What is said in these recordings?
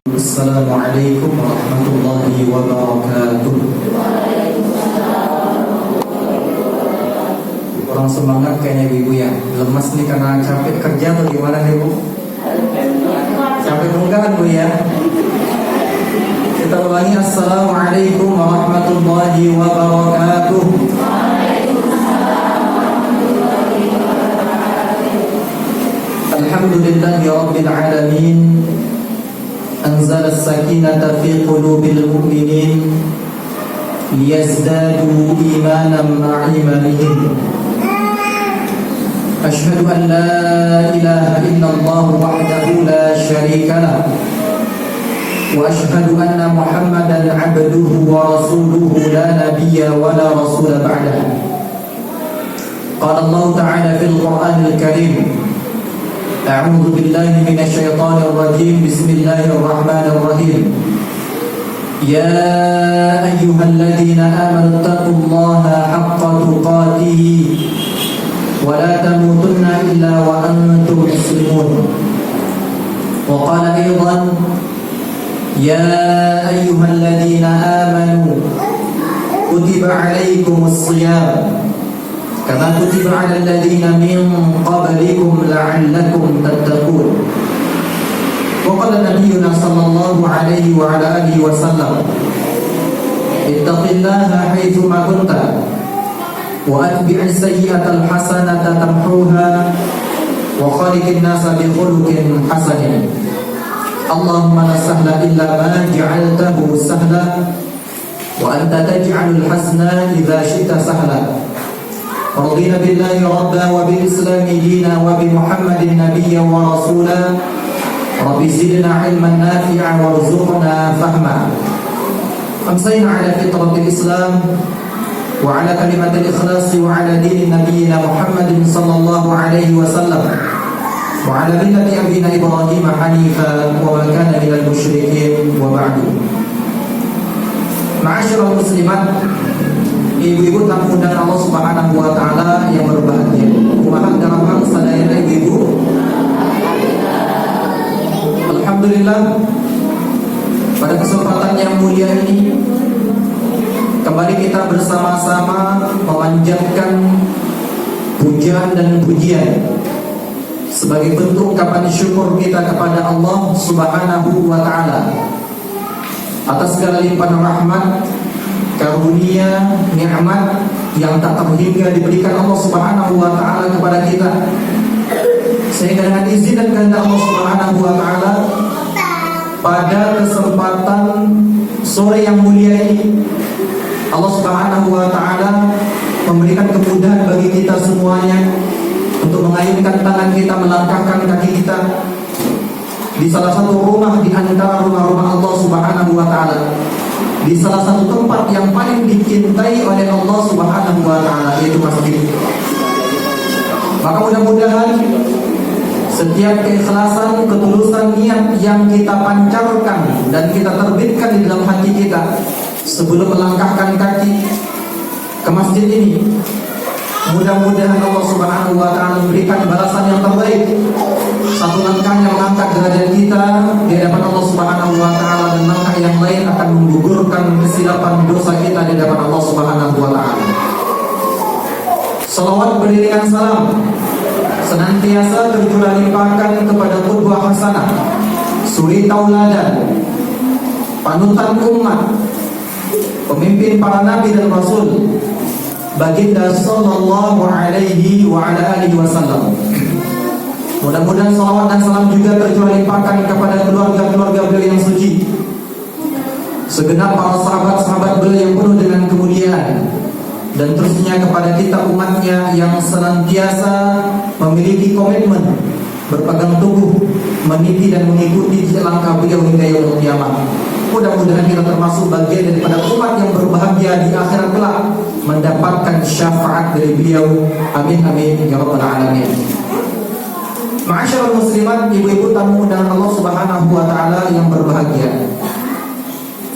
Assalamualaikum warahmatullahi wabarakatuh. Kurang semangat kayaknya ibu ya. Lemas nih karena capek kerja atau gimana nih bu? Capek enggak bu ya? Kita ulangi. Assalamualaikum warahmatullahi wabarakatuh. Alhamdulillahi rabbil alamin. أنزل السكينة في قلوب المؤمنين ليزدادوا إيمانا مع إيمانهم. أشهد أن لا إله إلا الله وحده لا شريك له وأشهد أن محمدا عبده ورسوله لا نبي ولا رسول بعده. قال الله تعالى في القرآن الكريم: أعوذ بالله من الشيطان الرجيم. بسم الله الرحمن الرحيم. يا أيها الذين آمنوا اتقوا الله حق تقاته ولا تموتن إلا وأنتم مسلمون. وقال أيضا: يا أيها الذين آمنوا كتب عليكم الصيام كما كتب على الذين من قبلكم لعلكم تتقون. وقال نبينا صلى الله عليه وعلى آله وسلم: اتق الله حيثما كنت وأتبع السيئة الحسنة تمحوها وخالق الناس بخلق حسن. اللهم لا سهل إلا ما جعلته سهلا وأنت تجعل الحسن إذا شئت سهلا. رضينا بالله ربا وبالإسلام دينا وبمحمد نبيا ورسولا. رب زدنا علما نافعا وارزقنا فهما. أمسينا على فطرة الإسلام وعلى كلمة الإخلاص وعلى دين نبينا محمد صلى الله عليه وسلم وعلى ملة أبينا إبراهيم حنيفا وما كان من المشركين. وبعد. معاشر المسلمات, ibu-ibu tamu dan Allah Subhanahu wa taala yang berbahagia. Kumaha dalam sadayana ibu-ibu. Alhamdulillah, pada kesempatan yang mulia ini kembali kita bersama-sama memanjatkan pujian dan pujian sebagai bentuk ungkapan syukur kita kepada Allah Subhanahu wa taala atas segala limpahan rahmat, karunia, nikmat yang tak terhingga diberikan Allah Subhanahu wa taala kepada kita. Sehingga dengan izin dan kehendak Allah Subhanahu wa taala, pada kesempatan sore yang mulia ini Allah Subhanahu wa taala memberikan kemudahan bagi kita semuanya untuk mengayunkan tangan kita, melangkahkan kaki kita di salah satu rumah di antara rumah-rumah Allah Subhanahu wa taala, di salah satu tempat yang paling dicintai oleh Allah Subhanahu wa taala, yaitu masjid. Maka mudah-mudahan setiap keikhlasan, ketulusan niat yang kita pancarkan dan kita terbitkan di dalam hati kita sebelum melangkahkan kaki ke masjid ini, mudah-mudahan Allah Subhanahu wa taala memberikan balasan yang terbaik. Satu langkahnya mengangkat derajat kita di hadapan Allah Subhanahu wa taala, dan langkah yang lain akan menggugurkan kesilapan dosa kita di hadapan Allah Subhanahu wa taala. Salawat beriringan salam senantiasa tercurah limpahkan kepada qudwah hasanah, suri tauladan, panutan umat, pemimpin para nabi dan rasul, baginda sallallahu alaihi wa ala alihi wasallam. Mudah-mudahan salawat dan salam juga tercurah limpahkan kepada keluarga-keluarga beliau yang suci, segenap para sahabat-sahabat beliau yang penuh dengan kemuliaan, dan terusnya kepada kita umatnya yang senantiasa memiliki komitmen, berpegang teguh, meniti dan mengikuti langkah beliau hingga yaumul qiyamah. Mudah-mudahan kita termasuk bagian daripada umat yang berbahagia di akhirat kelak, mendapatkan syafaat dari beliau. Amin amin ya rabbal alamin. Ma'asyiral muslimat, ibu-ibu tamu undangan Allah Subhanahu wa taala yang berbahagia.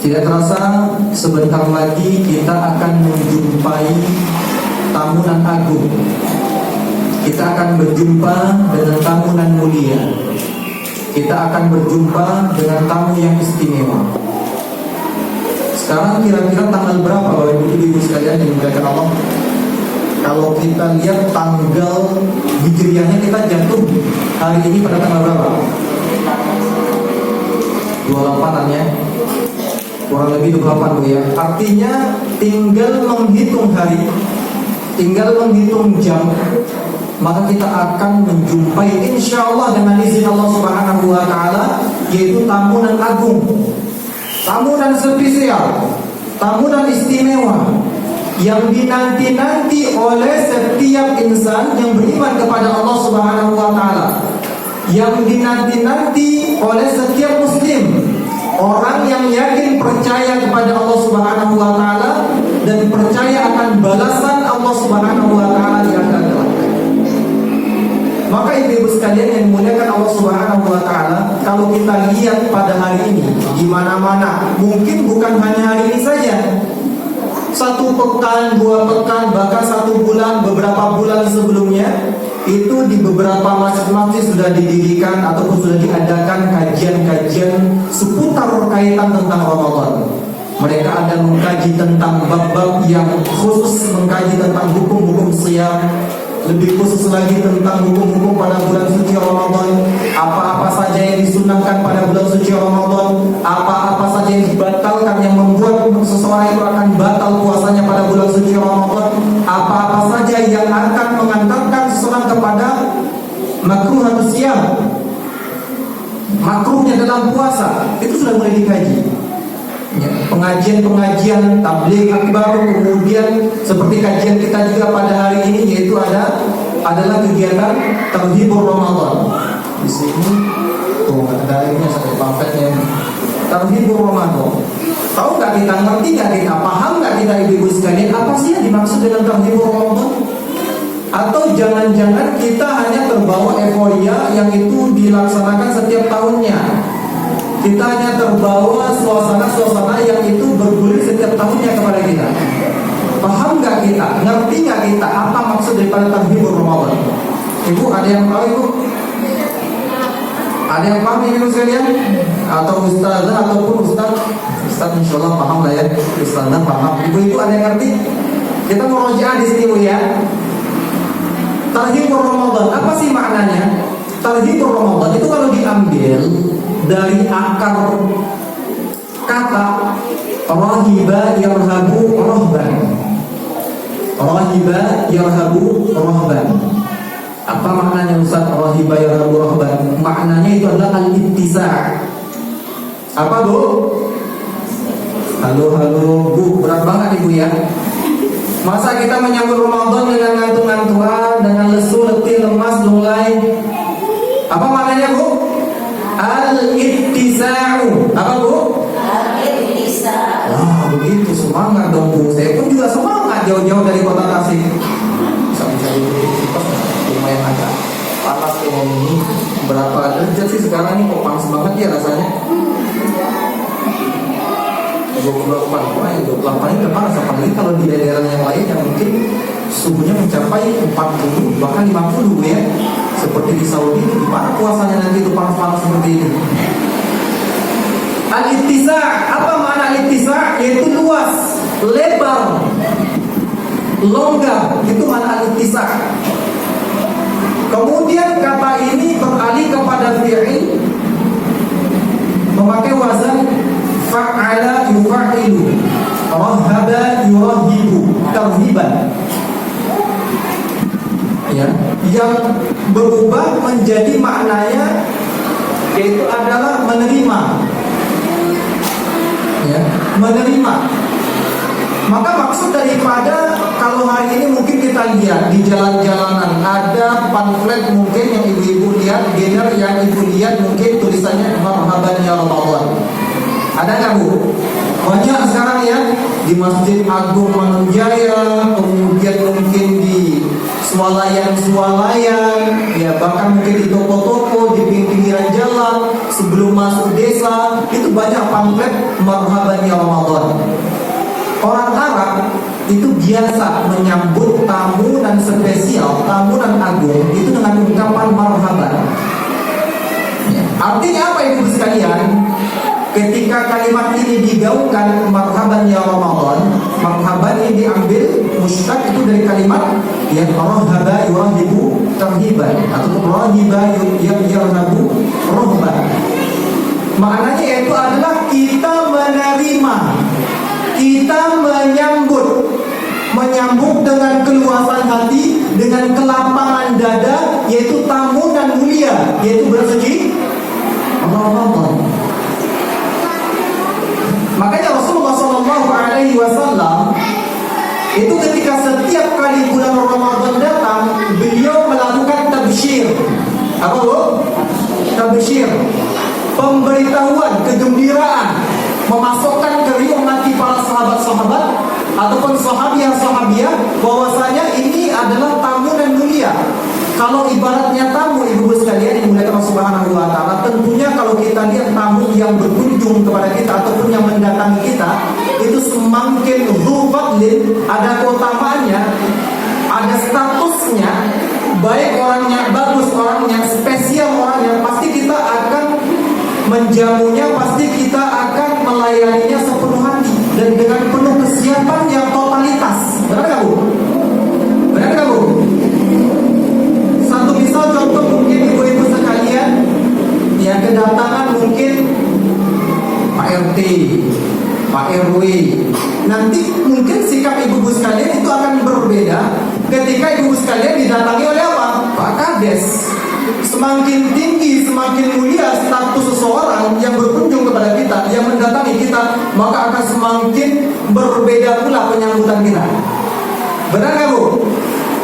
Tidak terasa sebentar lagi kita akan menjumpai tamunan agung. Kita akan berjumpa dengan tamunan mulia. kita akan berjumpa dengan tamu yang istimewa. Sekarang kira-kira tanggal berapa Bapak Ibu sekalian yang dimuliakan Allah? Kalau kita lihat tanggal hijriahnya, kita jatuh hari ini pada tanggal berapa? 28-an ya. Kurang lebih 28 Bu ya. Artinya tinggal menghitung hari, tinggal menghitung jam, maka kita akan menjumpai insya Allah dengan izin Allah Subhanahu wa Ta'ala, yaitu tamu dan agung, tamu dan spesial, tamu dan istimewa, yang dinanti-nanti oleh setiap insan yang beriman kepada Allah Subhanahu wa Ta'ala, yang dinanti-nanti oleh setiap muslim, orang yang yakin percaya kepada Allah Subhanahu wa Ta'ala dan percaya akan balasan Allah Subhanahu wa Ta'ala di akhirat kelak. Maka ibu-ibu sekalian yang dimuliakan Allah Subhanahu wa Ta'ala, kalau kita lihat pada hari ini di mana-mana, mungkin bukan hanya hari ini saja, 1 pekan, 2 pekan, bahkan 1 bulan, beberapa bulan sebelumnya, itu di beberapa masjid-masjid sudah didirikan ataupun sudah diadakan kajian-kajian seputar kaitan tentang Ramadan. Mereka ada mengkaji tentang bab-bab yang khusus, mengkaji tentang hukum-hukum siyam, lebih khusus lagi tentang hukum-hukum pada bulan suci Ramadan, apa-apa saja yang disunahkan pada bulan suci Ramadan, apa-apa saja yang dibatalkan yang membuat seseorang itu akan batal puasanya pada bulan suci Ramadan, apa-apa saja yang akan mengantarkan seseorang kepada makruh atau siyam, makruhnya dalam puasa, itu sudah mulai dikaji. Ya, pengajian-pengajian tabligh akbar, kemudian seperti kajian kita juga pada hari ini, yaitu adalah kegiatan tarhibur Ramadan. Di sini tuh ada ini satu pamfletnya, tarhibur Ramadan. Tahu nggak kita, ngerti nggak kita, paham nggak kita ibu-ibu sekalian apa sih yang dimaksud dengan tarhibur Ramadan? Atau jangan-jangan kita hanya terbawa euforia yang itu dilaksanakan setiap tahunnya? Kita hanya terbawa suasana-suasana yang itu bergulir setiap tahunnya kepada kita. Paham nggak kita? Ngerti nggak kita apa maksud daripada tarhibur Ramadan? Ibu ada yang tahu ibu? Ada yang paham ibu sekalian? Atau ustazah ataupun ustaz insya Allah paham lah ya. Ustazah paham. Ibu ada yang ngerti? Kita mau rojaah di sini Bu ya. Tarhibur Ramadan apa sih maknanya? Tarhibur Ramadan itu kalau diambil dari akar kata rahiba yarhabu rahban. Rahiba yarhabu rahban. Apa maknanya Ustaz rahiba yarhabu rahban? Maknanya itu adalah al-ittisa'. Apa Bu? Halo Bu, berat banget Ibu ya. Masa kita menyambut Ramadan dengan ngantuk-ngantukan, dengan lesu, letih, lemas, lunglai? Apa maknanya Bu? Al-ittisa'u. Apa Bu? Al-ittisa'u. Wah begitu, semangat dong Bu. Saya pun juga semangat jauh-jauh dari kota Tasik. Bisa mencari kipas, lumayan agak panas kayak ini. Berapa derajat sih sekarang ini? Kok panas banget ya rasanya? 28 ini udah panas. Apalagi kalau di daerah yang lain yang mungkin suhunya mencapai 40 bahkan 50 ya. Seperti di Saudi, di mana puasanya nanti itu panas-panas seperti ini. Al-ittisa', apa makna al-ittisa'? Yaitu luas, lebar, longgar, itu makna al-ittisa'. Kemudian kata ini beralih kepada fi'il memakai wazan fa'ala yufa'ilu, rahaba yurahibu, tarhiban. Ya, yang berubah menjadi maknanya yaitu adalah menerima. Ya, menerima. Maka maksud daripada kalau hari ini mungkin kita lihat di jalan-jalanan ada pamflet mungkin yang ibu-ibu lihat, banner yang ibu lihat mungkin tulisannya marhaban ya Ramadan. Ada nggak Bu? Banyak sekarang ya di Masjid Agung Manunjaya, kemudian mungkin di swalayan-swalayan, ya bahkan mungkin di toko-toko, di pinggiran jalan, sebelum masuk desa, itu banyak pamflet marhaban ya Ramadan. Orang Arab itu biasa menyambut tamu dan spesial, tamu dan agung itu dengan ungkapan marhaban. Ya, Artinya apa ibu sekalian? Ketika kalimat ini digaungkan, marhaban ya Ramadan, marhaban ini diambil mushtaq itu dari kalimat yang rahaba yurahibu tarhiban atau rahiba yarhabu rahban. Maknanya yaitu adalah kita menerima, kita menyambut dengan keluasan hati, dengan kelapangan dada, yaitu tamu dan mulia, yaitu bulan suci Ramadan. Makanya Rasulullah SAW itu ketika setiap kali bulan Ramadan datang, beliau melakukan tabsyir. Apa bu? Tabsyir, pemberitahuan, kegembiraan, memasukkan ke riuh hati para sahabat-sahabat ataupun sahabiah-sahabiah bahwasanya ini adalah tamu dan mulia. Kalau ibaratnya tamu, ibu sekalian yang dimuliakan Allah Subhanahu wa taala, tentunya kalau kita lihat tamu yang berkunjung kepada kita ataupun yang mendatangi kita, itu semakin dzufadlin, ada keutamaannya, ada statusnya, baik orangnya, bagus orangnya, spesial orangnya, pasti kita akan menjamunya, pasti kita akan melayaninya sepenuh hati dan dengan penuh kesiapan yang totalitas. Benar nggak bu? Benar nggak bu? Satu misal contoh mungkin ibu-ibu sekalian yang kedatangan mungkin Pak RT, Pak RW. Nanti mungkin sikap ibu-ibu sekalian itu akan berbeda ketika ibu-ibu sekalian didatangi oleh apa? Pak Kades. Semakin tinggi, semakin mulia status seseorang yang berkunjung kepada kita, yang mendatangi kita, maka akan semakin berbeda pula penyambutan kita. Benar nggak bu?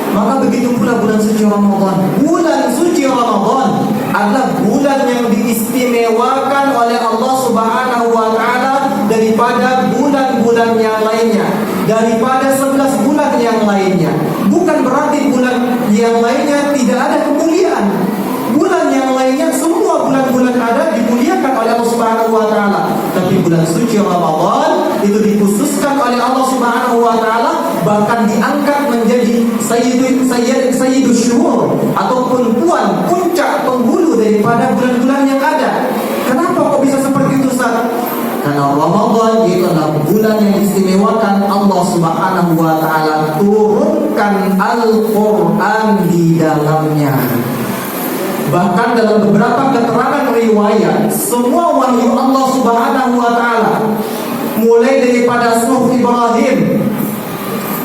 Maka begitu pula bulan suci Ramadan. Bulan suci Ramadan adalah bulan yang diistimewakan oleh Allah Subhanahu wa taala daripada bulan-bulan yang lainnya, daripada 11 bulan yang lainnya. Bukan berarti bulan yang lainnya tidak ada kemuliaan. Bulan yang lainnya, semua bulan-bulan ada dimuliakan oleh Allah Subhanahu wa taala. Tapi bulan suci Ramadan itu dikhususkan oleh Allah Subhanahu wa taala, bahkan diangkat menjadi sayyidus syuhur ataupun puncak penghulu daripada bulan-bulan yang ada. Kenapa kok bisa seperti itu, Ustaz? Karena Ramadan itu adalah bulan yang istimewakan. Allah Subhanahu wa taala turunkan Al-Qur'an di dalamnya. Bahkan dalam beberapa keterangan riwayat, semua wahyu Allah Subhanahu wa taala, mulai daripada Suhuf Ibrahim,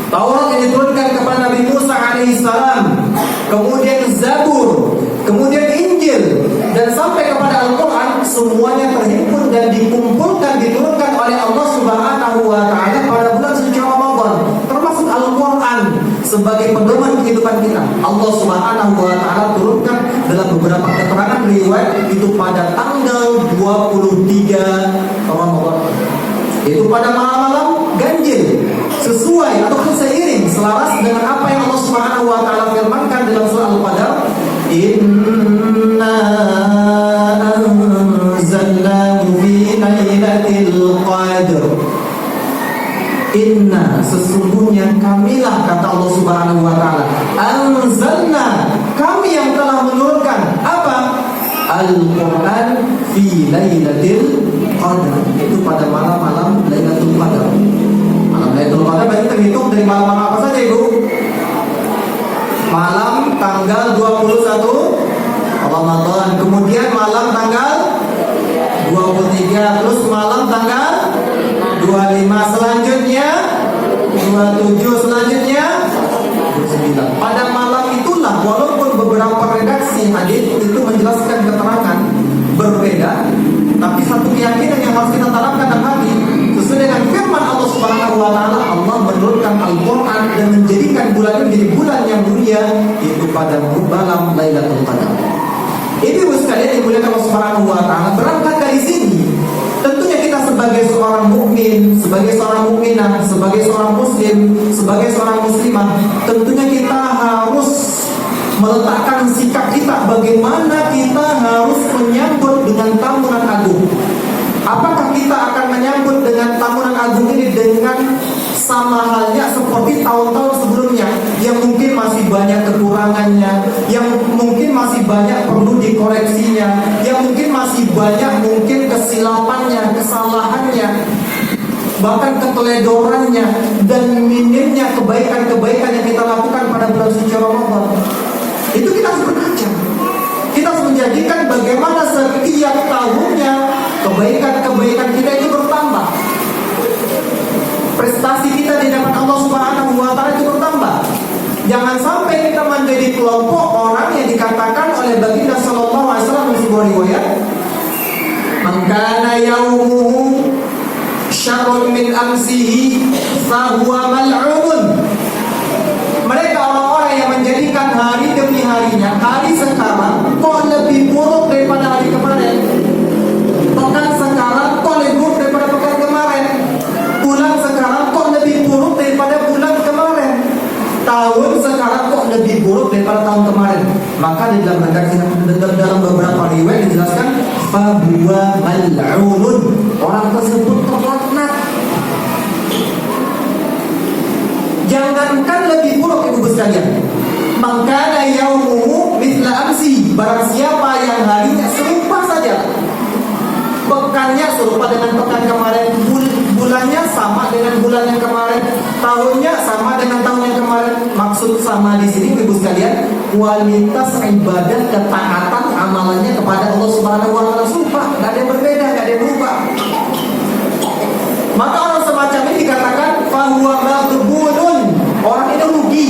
Taurat yang diturunkan kepada Nabi Musa alaihissalam, kemudian Zabur, kemudian Injil, dan sampai kepada Al-Quran, semuanya terhimpun dan dikumpulkan, diturunkan oleh Allah Subhanahu wa taala pada bulan suci Ramadan, termasuk Al-Quran sebagai pedoman kehidupan kita. Allah Subhanahu wa taala turunkan dalam beberapa keterangan riwayat itu pada tanggal 23 Ramadan. Itu pada malam-malam ganjil, sesuai ataupun seiring selaras dengan apa yang Allah Subhanahu wa taala firmankan dalam surah Al-Qadar, inna anzalnahu fi lailatul qadr. Inna, sesungguhnya kamilah, kata Allah Subhanahu wa taala, anzalna, kami yang telah menurunkan apa? Al-Quran fi lailatul qadr. Itu pada malam-malam Lailatul Qadar. Malam Lailatul Qadar berarti terhitung dari malam-malam apa saja ibu? Malam tanggal 21 Ramadan, kemudian malam tanggal 23, terus malam tanggal 25, selanjutnya 27, selanjutnya 29. Pada malam itulah, walaupun beberapa redaksi hadis itu menjelaskan keterangan berbeda, tapi satu keyakinan yang harus kita tanamkan dalam hati, sesuai dengan firman Allah Subhanahu wa taala, Allah menurunkan Al-Qur'an dan menjadikan bulan ini menjadi bulan yang mulia, itu pada malam Lailatul Qadar. Ibu sekalian yang dimuliakan Allah Subhanahu wa taala, berangkat dari sini, tentunya kita sebagai seorang mukmin, sebagai seorang mukminah, sebagai seorang muslim, sebagai seorang muslimah, tentunya kita harus meletakkan sikap kita bagaimana kita harus menyambut dengan tamunan agung. Apakah kita akan menyambut dengan tamunan agung ini dengan sama halnya seperti tahun-tahun sebelumnya, yang mungkin masih banyak kekurangannya, yang mungkin masih banyak perlu dikoreksinya, yang mungkin masih banyak mungkin kesilapannya, kesalahannya, bahkan keteledorannya, dan minimnya kebaikan-kebaikan yang kita lakukan pada bulan suci Ramadan. Itu kita harus berkaca. Kita harus menjadikan bagaimana setiap tahunnya kebaikan-kebaikan kita itu bertambah. Prestasi kita di hadapan Allah Subhanahu wa taala itu bertambah. Jangan sampai kita menjadi kelompok orang yang dikatakan oleh baginda sallallahu alaihi wasallam di sebuah riwayat, "Man kana yaumuhu syarrun min amsihi fa huwa mal'un." Mereka orang-orang yang menjadikan hari demi harinya, hari sekarang kok lebih buruk daripada hari kemarin, pekan sekarang kok lebih buruk daripada pekan kemarin, bulan sekarang kok lebih buruk daripada bulan kemarin, tahun sekarang kok lebih buruk daripada tahun kemarin. Maka di dalam redaksi dalam beberapa riwayat dijelaskan fahuwa mal'unun, orang tersebut terlaknat. Jangankan lebih buruk ibu sekalian, maka yaumuhu mithla amsi, barang siapa yang harinya serupa saja, pekannya serupa dengan pekan kemarin, bulannya sama dengan bulan yang kemarin, tahunnya sama dengan tahun yang kemarin. Maksud sama di sini ibu sekalian, kualitas ibadah, ketaatan amalannya kepada Allah Subhanahu wa taala serupa, enggak ada yang berbeda, enggak ada yang berubah. Maka orang semacam ini dikatakan fahuwa maghbunun, orang itu rugi.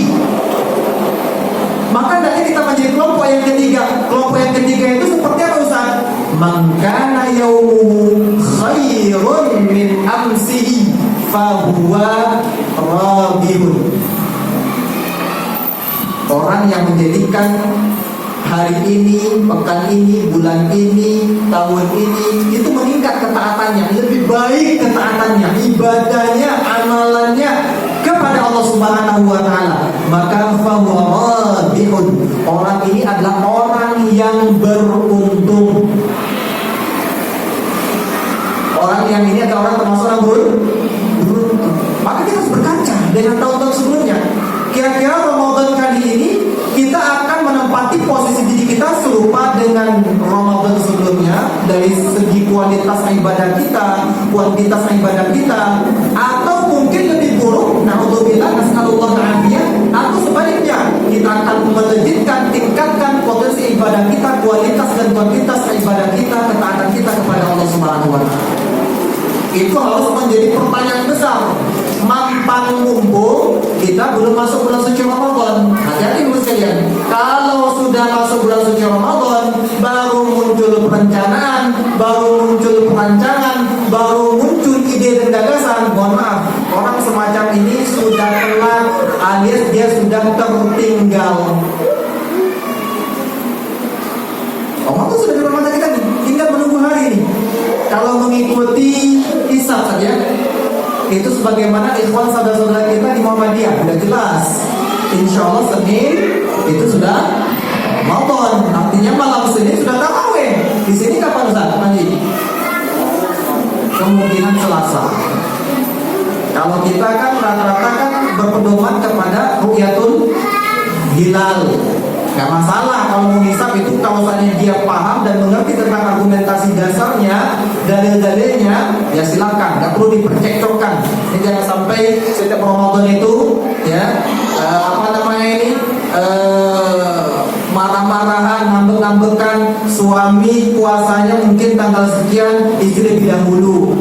Maka nanti kita menjadi kelompok yang ketiga. Kelompok yang ketiga itu seperti apa Ustaz? Man kana yaumuhu khairun min amsihi fahuwa rabihun. Orang yang menjadikan hari ini, pekan ini, bulan ini, tahun ini itu meningkat ketaatannya, lebih baik ketaatannya, ibadahnya, amalannya kepada Allah Subhanahu wa taala, maka fahuwa rabihun. Orang ini adalah orang yang beruntung. Orang yang ini adalah orang termasuk orang beruntung. Maka kita harus berkaca dengan tahun-tahun sebelumnya. Kira-kira Ramadan kali ini kita akan menempati posisi diri kita serupa dengan Ramadan sebelumnya dari segi kualitas ibadah kita, kuantitas ibadah kita, atau mungkin lebih buruk, na'udzubillah, nas'alullah al-afiyah, atau sebaliknya kita akan melejitkan, tingkatkan potensi ibadah kita, kualitas dan kuantitas ibadah kita, ketaatan kita kepada Allah Subhanahu wa taala. Itu harus menjadi pertanyaan besar. Mampang mumpung kita belum masuk bulan suci Ramadan. Hati-hati ibu sekalian. Kalau sudah masuk bulan suci Ramadan, baru muncul perencanaan, baru muncul perancangan, baru muncul ide dan gagasan. Mohon maaf, orang semacam ini sudah telat alias dia sudah tertinggal. Allah tuh sudah di rumah kita nih, tinggal menunggu hari ini. Kalau mengikuti hisab saja, itu sebagaimana ikhwan saudara-saudara kita di Muhammadiyah sudah jelas. Insya Allah Senin itu sudah Ramadan, artinya malam Senin sudah tarawih. Di sini kapan Ustaz? Nanti kemungkinan Selasa. Kalau kita kan rata-rata kan berpedoman kepada ru'yatul hilal. Gak masalah kalau menghisap itu, kalau misalnya dia paham dan mengerti tentang argumentasi dasarnya, dalil-dalilnya, ya silakan, gak perlu dipercekcokkan. Ini jangan sampai setiap Ramadan itu ya marah-marahan, ngambek-ngambekan, suami puasanya mungkin tanggal sekian, istri lebih dahulu.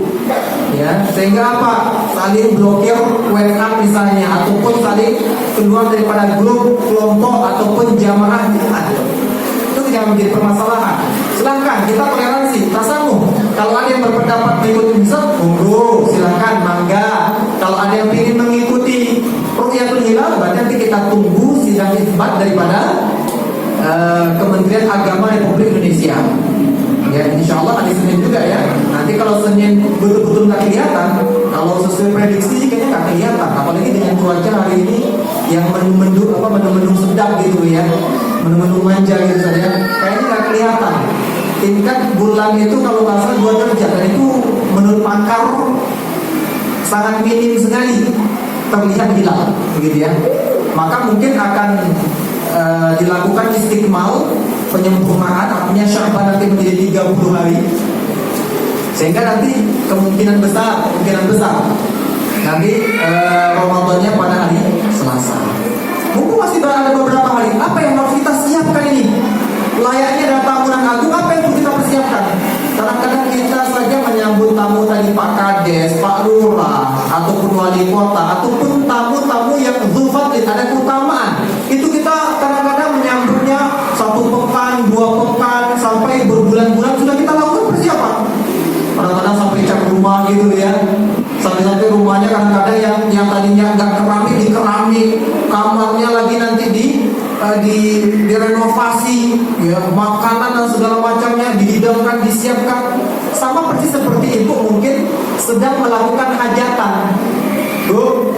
Ya, sehingga apa? Saling blokir WA misalnya, ataupun saling keluar daripada grup, kelompok ataupun jamaah jihad. Itu jangan menjadi permasalahan. Silahkan kita toleransi, tasamuh. Kalau ada yang berpendapat mengikuti hisab, monggo, silakan, mangga. Kalau ada yang ingin mengikuti ru'yatul hilal, berarti nanti kita tunggu sidang isbat daripada Kementerian Agama Republik Indonesia. Ya, insya Allah hari Senin juga ya. Nanti kalau Senin betul-betul nggak kelihatan, kalau sesuai prediksi kayaknya nggak kelihatan. Apalagi dengan cuaca hari ini yang mendung sedap gitu ya, mendung manja gitu saja. Kayaknya nggak kelihatan. Tingkat bulan itu kalau nggak salah 2 derajat, dan itu menurut pakar sangat minim sekali terlihat hilal, begitu ya. Maka mungkin akan dilakukan istiqmal penyempurnaan, artinya Sya'ban nanti menjadi 30 hari. Sehingga nanti kemungkinan besar nanti Ramadannya pada hari Selasa. Mumpung masih ada beberapa hari, apa yang harus kita siapkan ini? Layaknya ada tamu yang agung, apa yang harus kita persiapkan? Kadang-kadang kita saja menyambut tamu tadi Pak Kades, Pak Lurah, ataupun wali kota, ataupun tamu-tamu yang zulfatin, ada keutamaan. Itu kita kadang-kadang menyambutnya 1 pekan, 2 pekan, sampai berbulan-bulan sudah kita lakukan persiapan. Kadang-kadang sampai cat rumah gitu ya. Sampai rumahnya kadang-kadang yang tadinya nggak keramik di keramik, kamarnya lagi nanti direnovasi, ya, makanan dan segala macamnya dihidangkan, disiapkan. Sama persis seperti ibu mungkin sedang melakukan hajatan. Bu,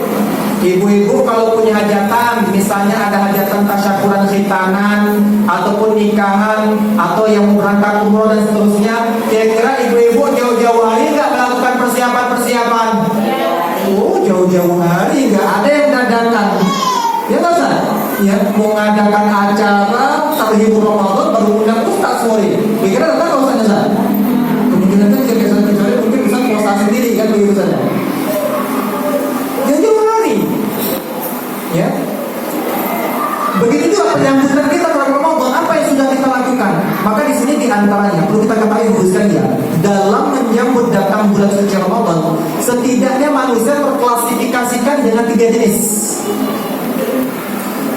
ibu-ibu kalau punya hajatan, misalnya ada hajatan tasyakuran khitanan, ataupun nikahan, atau yang mau berangkat umroh dan seterusnya, kira-kira ibu-ibu jauh-jauh hari nggak melakukan persiapan-persiapan? Oh, jauh-jauh hari nggak ada yang dadakan. Ya nggak sah? Ya, mau ngadakan acara terhibur Ramadan baru undang ustaz sore. Kira-kira datang nggak usahanya sah? Kemungkinan kan kecuali mungkin ustaz puasa sendiri kan begitu saja. Jauh-jauh hari. Ya. Begitu juga penyambutan kita pada Ramadan, apa yang sudah kita lakukan? Maka di sini diantaranya perlu kita ketahui dulu sekalian, dalam menyambut datang bulan suci Ramadan, setidaknya manusia terklasifikasikan dengan 3 jenis.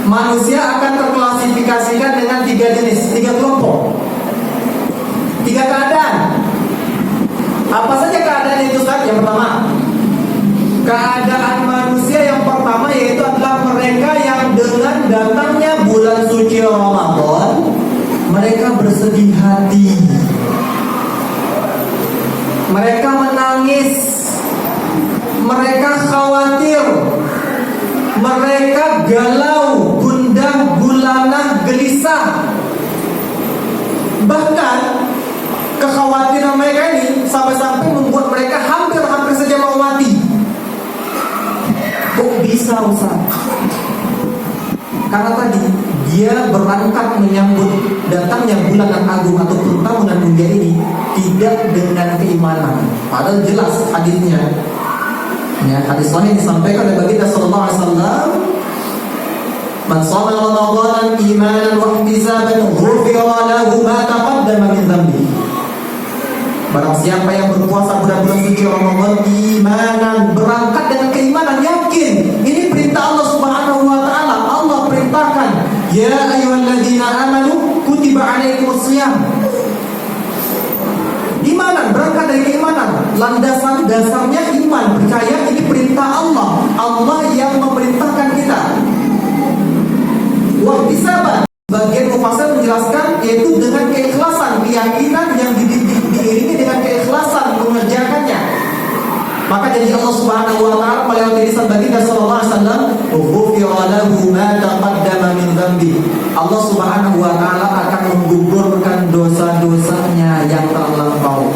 Manusia akan terklasifikasikan dengan 3 jenis, 3 kelompok, 3 keadaan. Apa saja keadaan itu Ustaz? Yang pertama, keadaan manusia yang pertama yaitu adalah mereka yang dengan datangnya bulan suci Ramadan mereka bersedih hati, mereka menangis, mereka khawatir, mereka galau, gundah gulana, gelisah. Bahkan kekhawatiran mereka ini sampai-sampai membuat mereka hampir-hampir saja mau mati. Kok bisa Ustaz? Karena tadi dia berangkat menyambut datangnya bulan yang agung ataupun tahunan mulia ini tidak dengan keimanan. Padahal jelas hadisnya. Ya, hadis sahih disampaikan oleh baginda sallallahu alaihi wasallam, "Man shama Ramadan imanan wa ihtisaban ghufira lahu ma taqaddama min dhanbi." Barang siapa yang berpuasa bulan-bulan suci Ramadan imanan, berangkat dengan keimanan, yakin ini perintah Allah Subhanahu wa taala. Allah perintahkan, "Ya ayyuhalladzina amanu kutiba alaikumusshiyam." Imanan, berangkat dari keimanan. Landasan dasarnya iman, percaya ini perintah Allah. Allah yang memerintahkan kita. Waktu sabar, bagian mufassir menjelaskan yaitu dengan keikhlasan, keyakinan yang diiringi dengan keikhlasan mengerjakannya. Maka janji Allah Subhanahu wa taala melalui lisan baginda sallallahu alaihi wasallam, "Ghufira lahu ma taqaddama min dhanbi." Allah Subhanahu wa taala akan menggugurkan dosa-dosanya yang telah lampau.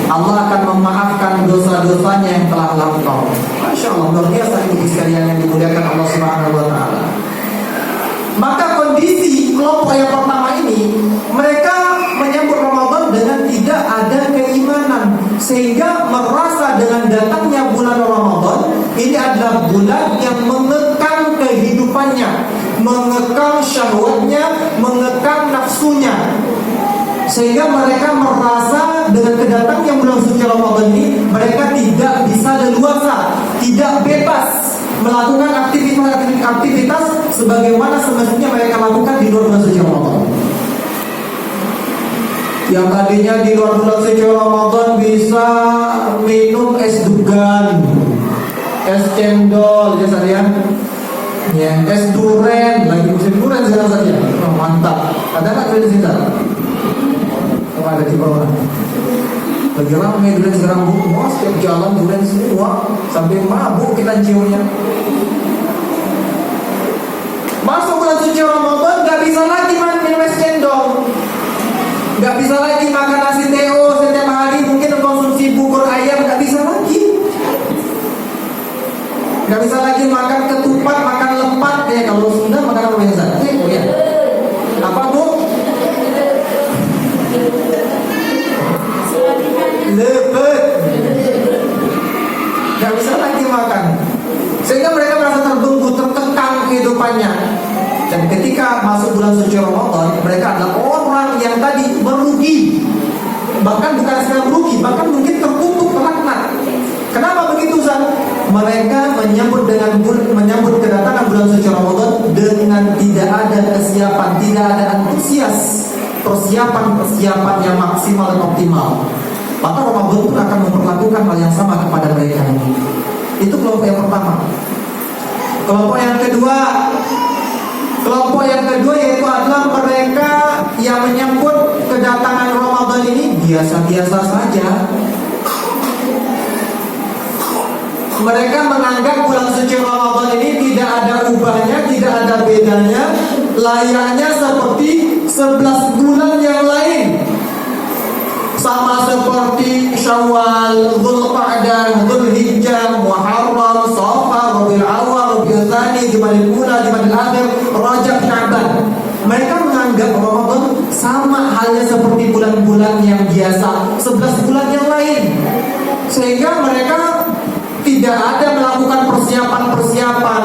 Allah akan memaafkan dosa-dosanya yang telah lampau. Masya Allah, luar biasa ibu sekalian yang dimuliakan Allah Subhanahu wa taala. Maka kondisi kelompok yang pertama ini, mereka menyambut Ramadan dengan tidak ada keimanan, sehingga merasa dengan datangnya bulan Ramadan ini adalah bulan yang mengekang kehidupannya, mengekang syahwatnya, mengekang nafsunya, sehingga mereka merasa dengan kedatangnya bulan suci Ramadan ini mereka tidak bisa leluasa, tidak bebas melakukan aktivitas sebagaimana semestinya mereka lakukan di luar bulan suci Ramadan. Yang tadinya di luar bulan suci Ramadan bisa minum es dugan, es cendol, ya, es duren, lagi musim duren sekarang saja. Oh, mantap. Ada nggak duren di sini? Oh, ada di bawah. Lagi ramai duren sekarang, bu. Wah, setiap jalan duren semua, sampai mabuk kita ciumnya. Masuk bulan suci Ramadan, nggak bisa lagi minum es cendol, nggak bisa lagi makan nasi teo setiap hari, mungkin konsumsi bubur ayam nggak bisa lagi, nggak bisa lagi makan ketupat, makan lempat ya. Kalau Sunda makan apa biasa? Oh ya, apa bu? Dan ketika masuk bulan suci Ramadan, mereka adalah orang yang tadi merugi. Bahkan bukan sekadar merugi, bahkan mungkin terkutuk, terlaknat. Kenapa begitu, Ustaz? Mereka menyambut kedatangan bulan suci Ramadan dengan tidak ada kesiapan, tidak ada antusias, persiapan yang maksimal dan optimal. Maka Ramadan pun akan memperlakukan hal yang sama kepada mereka ini. Itu kelompok yang pertama. Kelompok yang kedua yaitu adalah mereka yang menyambut kedatangan Ramadan ini biasa-biasa saja. Mereka menganggap bulan suci Ramadan ini tidak ada ubahnya, tidak ada bedanya, layaknya seperti 11 bulan yang lain. Sama seperti Syawal, Dzulqa'dah, Dzulhijjah, Muharram, Safar, Rabiul Awwal, Rabiul Tsani, Jumadil Ula, Jumadil Akhir, Rajab, Sya'ban. Mereka menganggap Ramadan sama halnya seperti bulan-bulan yang biasa, 11 bulan yang lain. Sehingga mereka tidak ada melakukan persiapan-persiapan,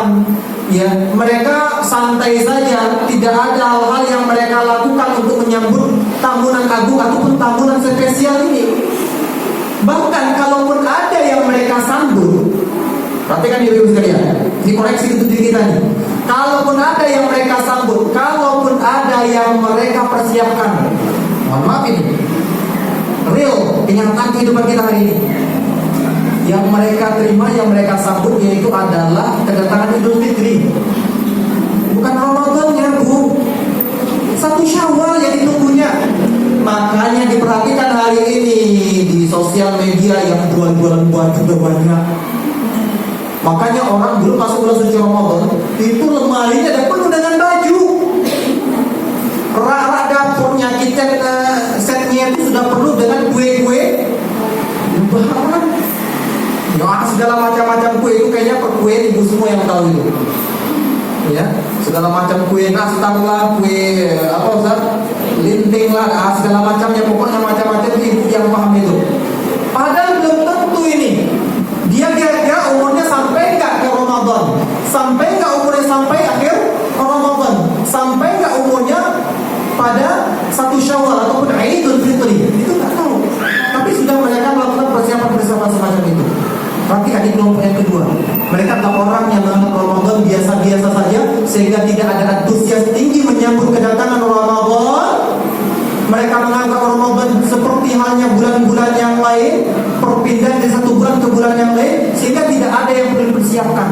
ya. Mereka santai saja, tidak ada hal-hal yang mereka lakukan untuk menyambut tamunan agung ataupun tamunan spesial ini. Bahkan kalaupun ada yang mereka sambut, perhatikan ibu-ibu sekalian, dikoreksi itu diri kita nih. Kalaupun ada yang mereka sambut, kalaupun ada yang mereka persiapkan, mohon maaf ini real kenyataan kehidupan kita hari ini. Yang mereka terima, yang mereka sambut yaitu adalah kedatangan Idul Fitri. Bukan Ramadannya, Bu. 1 Syawal yang ditunggunya. Makanya diperhatikan hari ini di sosial media yang jual-jualan baju juga banyak. Makanya orang belum masuk bulan suci Ramadan itu lemarinya ada penuh dengan baju. Rak-rak dapurnya, kitchen setnya itu sudah penuh dengan kue-kue. Lebaran. Ya, segala macam-macam kue itu kayaknya kue ibu semua yang tahu itu. Ya, segala macam kue nastar lah, kue apa Ustaz? Linting lah, segala macamnya, pokoknya macam-macam ibu yang paham itu. Padahal belum tentu ini. Dia kira-kira umurnya sampai enggak ke Ramadan? Sampai enggak umurnya sampai akhir Ramadan? Sampai enggak umurnya pada 1 Syawal ataupun Idul Fitri? Itu enggak tahu. Tapi sudah mereka melakukan persiapan-persiapan semacam itu. Tapi ada kelompok yang kedua. Mereka adalah orang yang menganggap Ramadan biasa-biasa saja, sehingga tidak ada antusias tinggi menyambut kedatangan Ramadan. Mereka menganggap Ramadan seperti halnya bulan-bulan yang lain, perpindahan dari satu bulan ke bulan yang lain, sehingga tidak ada yang perlu dipersiapkan.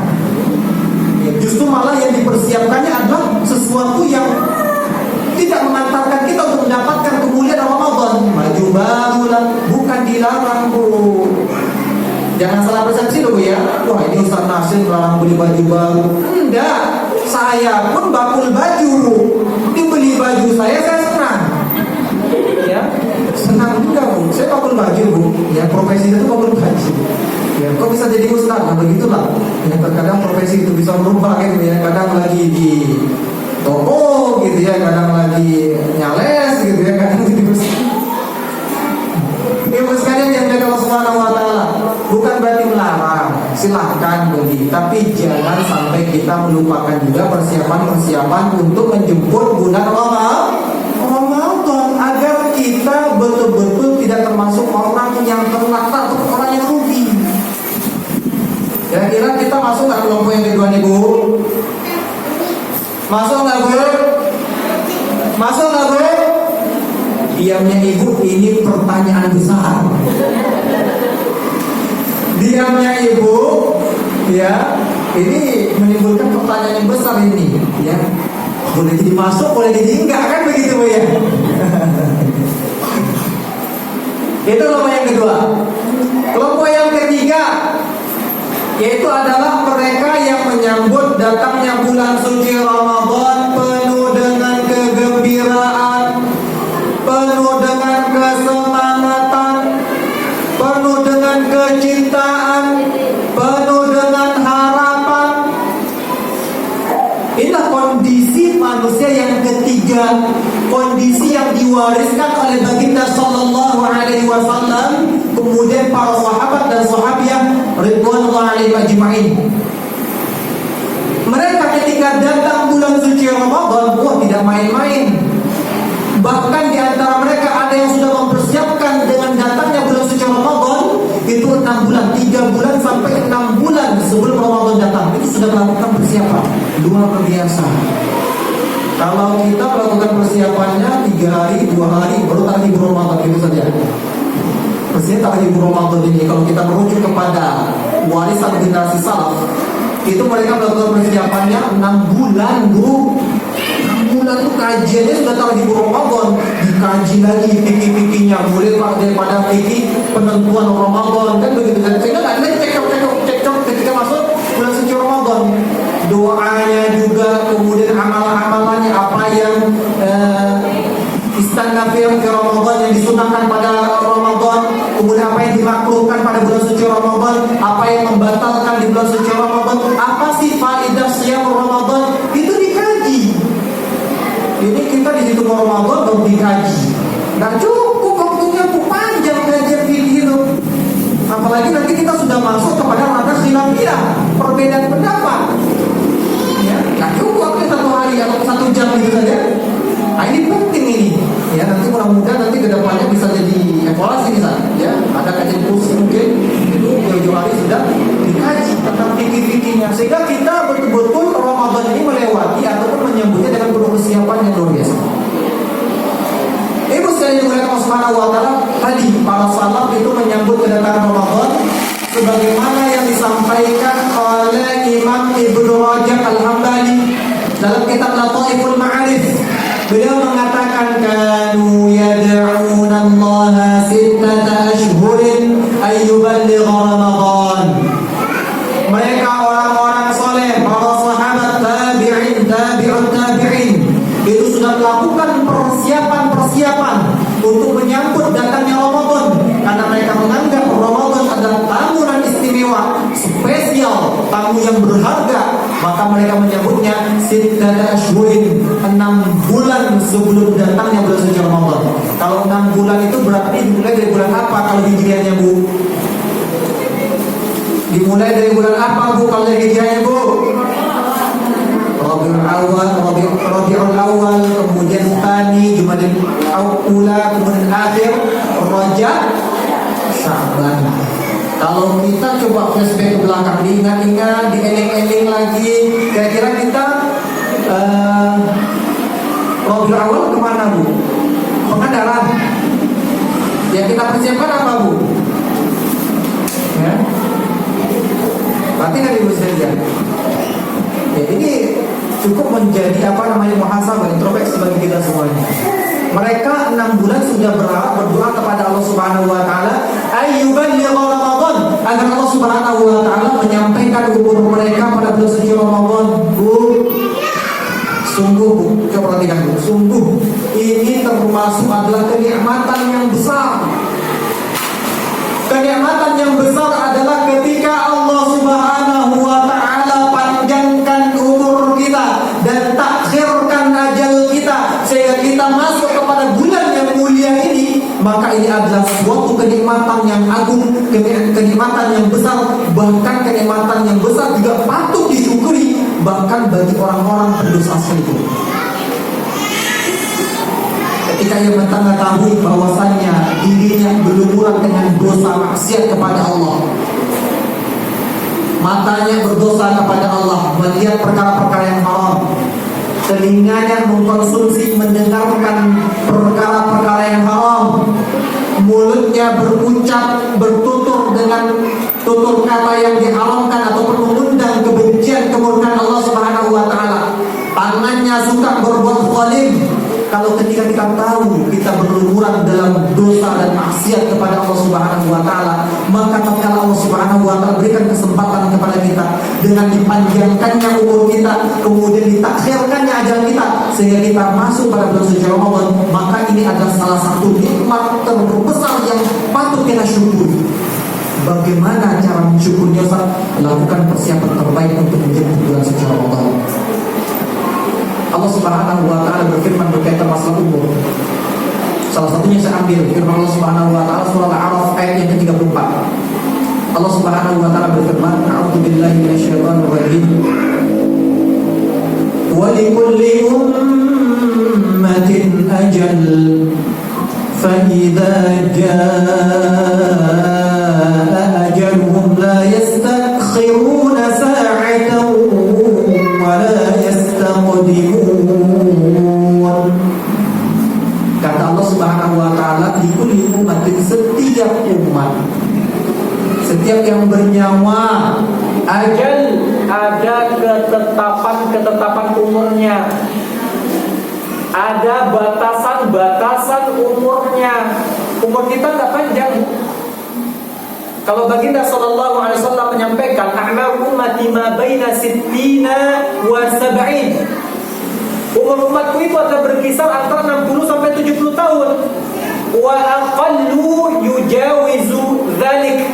Justru malah yang dipersiapkannya adalah sesuatu yang tidak mengantarkan kita untuk mendapatkan kemuliaan Ramadan. Baju baru lah, bukan dilarang, Bu. Jangan salah persepsi loh, Bu, ya. Wah, ini Ustaz Nasir melarang beli baju baru. Enggak, saya pun bakul baju. Dibeli baju saya senang. Ya, senang juga, Bu. Saya bakul baju, Bu. Ya, profesi itu bakul baju. Ya, kok bisa jadi Ustaz? Nah, begitulah. Ya, terkadang profesi itu bisa berubah gitu ya. Kadang lagi di toko gitu ya, kadang lagi nyales gitu ya, kadang jadi Ustaz. Ibu sekalian yang dari Allah Subhanahu wa Ta'ala, bukan berarti melarang, silahkan beli, tapi jangan sampai kita melupakan juga persiapan-persiapan untuk menjemput bulan Ramadan, agar kita betul-betul tidak termasuk orang yang terlaknat atau orang yang rugi. Kira-kira kita masuk ke kelompok yang kedua nih, Bu? Masuk nggak, Bu? Masuk nggak, Bu? Diamnya ibu ini pertanyaan besar. Diamnya ibu, ya, ini menimbulkan pertanyaan yang besar ini, ya. Boleh jadi masuk, boleh jadi enggak, kan begitu, Bu, ya. Itu kelompok yang kedua. Kelompok yang ketiga yaitu adalah mereka yang menyambut datangnya bulan suci Ramadan penuh dengan kegembiraan, penuh dengan kesemangatan, penuh dengan kecintaan, penuh dengan harapan. Inilah kondisi manusia yang ketiga, kondisi yang diwariskan oleh baginda sallallahu alaihi wasallam, kemudian para sahabat dan sahabiah ridwanullah alaihim ajma'in. Mereka ketika ketika datang bulan suci Ramadan, wah tidak main-main. Bahkan di antara mereka ada yang sudah mempersiapkan dengan datangnya bulan suci Ramadan itu 6 bulan, 3 bulan sampai 6 bulan sebelum Ramadan datang. Itu sudah melakukan persiapan. Luar biasa. Kalau kita melakukan persiapannya 3 hari, 2 hari, baru tak libur Ramadan itu saja. Mestinya tak libur Ramadan ini. Kalau kita merujuk kepada warisan generasi salaf, itu mereka melakukan persiapannya 6 bulan, Bu. 6 bulan itu kajiannya sudah tahu di Ramadan, dikaji lagi fikih-fikihnya, mulai daripada fikih penentuan Ramadan kan begitu. Sehingga nggak ada cekcok ketika masuk bulan suci Ramadan. Doanya juga, kemudian amalan-amalannya apa yang istanna fi Ramadan, yang disunahkan pada Ramadan, kemudian apa yang dimakruhkan pada bulan suci Ramadan, apa yang membatalkan di bulan suci Ramadan, apa sih faedah siam Ramadan, itu dikaji. Ini kita di situ Ramadan baru dikaji. Nggak cukup waktunya panjang kajian fikih itu. Apalagi nanti kita sudah masuk kepada ranah khilafiyah, perbedaan pendapat. Ya, nggak cukup waktu 1 hari atau 1 jam gitu saja. Nah, ini penting ini. Ya, nanti mudah-mudahan nanti kedepannya bisa jadi evaluasi bisa. Ya, ada kajian khusus mungkin itu 7 hari sudah dikaji tentang fikih-fikihnya, sehingga kita betul-betul Ramadan ini melewati ataupun menyambutnya dengan penuh kesiapan yang luar biasa. Ibu sekalian dimuliakan Allah Subhanahu wa taala, tadi para salaf itu menyambut kedatangan Ramadan sebagaimana yang disampaikan oleh Imam Ibnu Rajab Al-Hambali dalam kitab Lataiful Ma'arif. Beliau mengatakan kanu yad'una Allah 6 ashhurin ay yuballigha Ramadan. Mereka orang-orang soleh, para sahabat tabi'in, tabi'in itu sudah melakukan persiapan untuk menyambut datangnya Ramadan, karena mereka menganggap Ramadan adalah tamu dan istimewa, spesial, tamu yang berharga. Maka mereka menyambutnya 6 ashhurin, 6 bulan sebelum datangnya bulan suci Ramadan. Kalau 6 bulan itu berarti dimulai dari bulan apa kalau hijriahnya, Bu? Dimulai dari bulan apa, Bu, kalau dari hijriahnya, Bu? Rabiul Awal, kemudian Tsani, Jumadil Ula, kemudian akhir Rajab, Sya'ban. Kalau kita coba flashback ke belakang, diingat-ingat, dieling-eling lagi, kira-kira kita Rabiul Awal kemana, Bu? Pengandaran. Yang kita persiapkan apa, Bu? Ya, berarti kan Ibu sekalian. Ya, ini cukup menjadi muhasabah, introspeksi bagi kita semuanya. Mereka 6 bulan sudah berdoa kepada Allah Subhanahu wa taala ayyuballigha Ramadan, agar Allah Subhanahu wa taala menyampaikan umur mereka pada bulan suci Ramadan. Bu, sungguh, Bu, coba perhatikan, Bu, sungguh ini termasuk adalah kenikmatan yang besar. Kenikmatan yang besar adalah ketika Allah Subhanahu wa taala panjangkan umur kita dan takhirkan ajal kita sehingga kita masuk kepada bulan yang mulia ini. Maka ini adalah suatu kenikmatan yang agung, kenikmatan yang besar, bahkan kenikmatan yang besar juga patut disyukuri bahkan bagi orang-orang berdosa sekalipun. Ketika ia mengetahui bahwasannya dirinya berlumuran dengan dosa maksiat kepada Allah, matanya berdosa kepada Allah, melihat perkara-perkara yang haram, telinganya mengkonsumsi, mendengarkan perkara-perkara yang haram, mulutnya berucap, bertutur dengan tutur kata yang diharamkan ataupun mengundang kebencian, kemurkaan Allah Subhanahu wa taala, tangannya suka berbuat zalim. Kalau ketika kita tahu kita berlumuran dalam dosa dan maksiat kepada Allah Subhanahu wa taala, maka tatkala Allah Subhanahu wa taala berikan kesempatan kepada kita dengan dipanjangkannya umur kita, kemudian ditakhirkannya ajal kita sehingga kita masuk pada bulan suci Ramadan, maka ini adalah salah satu nikmat terbesar yang patut kita syukuri. Bagaimana cara mensyukurnya, Ustaz? Lakukan persiapan terbaik untuk menjemput bulan suci Ramadan. Allah Subhanahu wa taala berfirman berkaitan masalah umur. Salah satunya saya ambil firman Allah Subhanahu wa taala surah Al-A'raf ayat yang ke-34. Allah Subhanahu wa taala berfirman, "A'udzu billahi minasyaitonir rajim. ولكل أمة أجل فإذا جاء أجلهم لا يستأخرون ساعة ولا يستقدمون. Kata Allah Subhanahu wa taala, di kulli ummatin, setiap umat, setiap yang bernyawa, ajal, ada ketetapan umurnya, ada batasan umurnya. Umur kita nggak panjang. Kalau baginda sallallahu alaihi wasallam menyampaikan, a'mar ummati ma baina sittina wa sab'in. Umur umatku itu akan berkisar antara 60 sampai 70 tahun. Wa aqallu yujawizu dzalik.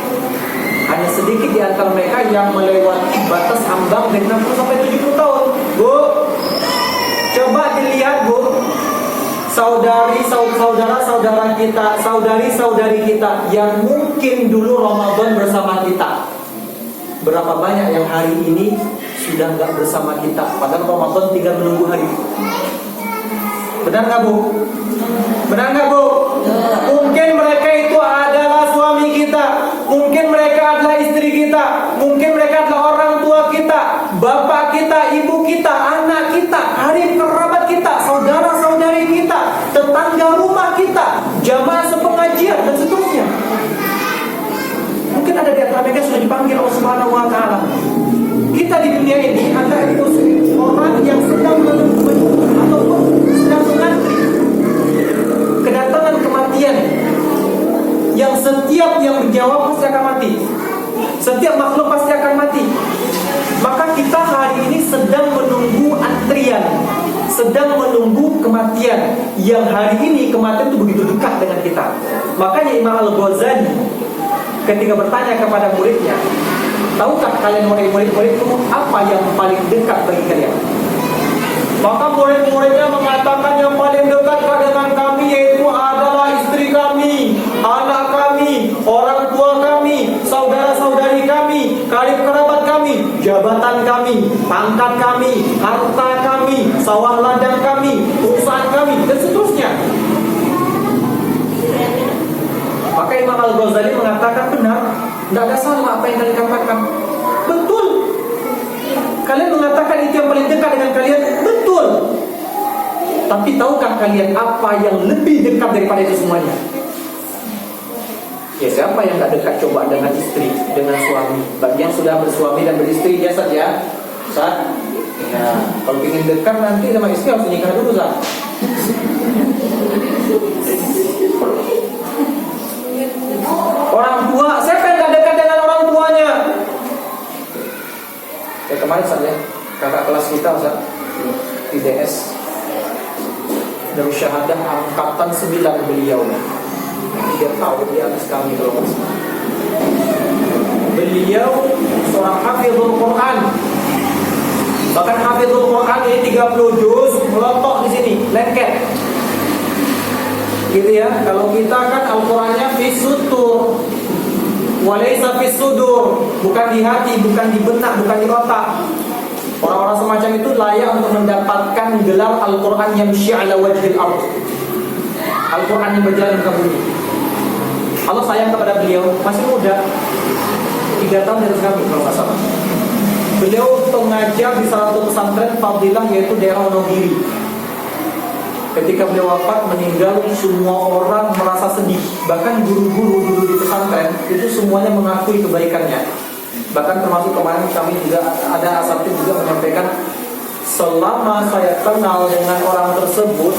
Hanya sedikit di antara mereka yang melewati batas ambang dari 60 sampai 70 tahun. Bu, coba dilihat, Bu. Saudara-saudara kita, saudari-saudari kita yang mungkin dulu Ramadan bersama kita. Berapa banyak yang hari ini sudah nggak bersama kita, padahal Ramadan tinggal menunggu hari. Benar nggak, Bu? Benar nggak, Bu? Mungkin mereka itu adalah suami kita, mungkin mereka adalah istri kita, mungkin mereka adalah orang tua kita, bapak kita, ibu kita, anak kita, karib kerabat kita, saudara-saudari kita, tetangga rumah kita, jamaah sepengajian dan seterusnya. Mungkin ada di antara mereka sudah dipanggil Allah Subhanahu wa taala. Kita di dunia ini ada itu orang yang sedang menunggu ataupun sedang mengantri kedatangan kematian, yang setiap yang berjawab pasti akan mati. Setiap makhluk pasti akan mati. Maka kita hari ini sedang menunggu antrian, sedang menunggu kematian, yang hari ini kematian itu begitu dekat dengan kita. Makanya Imam Al-Ghazali ketika bertanya kepada muridnya, tahukah kalian murid-muridku apa yang paling dekat bagi kalian? Maka murid-muridnya mengatakan yang paling dekat dengan kami yaitu adalah istri kami, anak kami, orang tua kami, saudara-saudari kami, karib kerabat kami, jabatan kami, pangkat kami, harta kami, sawah ladang kami, perusahaan kami, dan seterusnya. Maka Imam Al-Ghazali mengatakan benar, tidak ada salah apa yang kalian katakan. Betul. Kalian mengatakan itu yang paling dekat dengan kalian, betul. Tapi tahukah kalian apa yang lebih dekat daripada itu semuanya? Ya, siapa yang tidak dekat coba dengan istri, dengan suami? Bagi yang sudah bersuami dan beristri, ya saja. Saat, ya, kalau ingin dekat nanti sama istri harus nikah dulu, Sat. Orang tua, siapa yang gak dekat dengan orang tuanya? Ya kemarin saja kakak kelas kita Ustaz, IDS Darus Syahadah angkatan 9 beliau. Dia tahu di atas kami kalau nggak salah. Beliau seorang hafizul Quran. Bahkan hafizul Quran ini 30 juz melotok di sini, lengket. Gitu ya. Kalau kita kan Al-Qur'annya fi sutur, walaysa fi sudur, bukan di hati, bukan di benak, bukan di otak. Orang-orang semacam itu layak untuk mendapatkan gelar Al-Qur'an yamshi 'ala wajhil ardh. Al-Qur'an yang berjalan di muka bumi. Allah sayang kepada beliau, masih muda, 3 tahun dari kami kalau nggak salah. Beliau mengajar di salah satu pesantren fadilah yaitu daerah Wonogiri. Ketika beliau wafat meninggal, semua orang merasa sedih. Bahkan guru-guru dulu di pesantren itu semuanya mengakui kebaikannya. Bahkan termasuk kemarin kami juga ada asatidz juga menyampaikan, selama saya kenal dengan orang tersebut,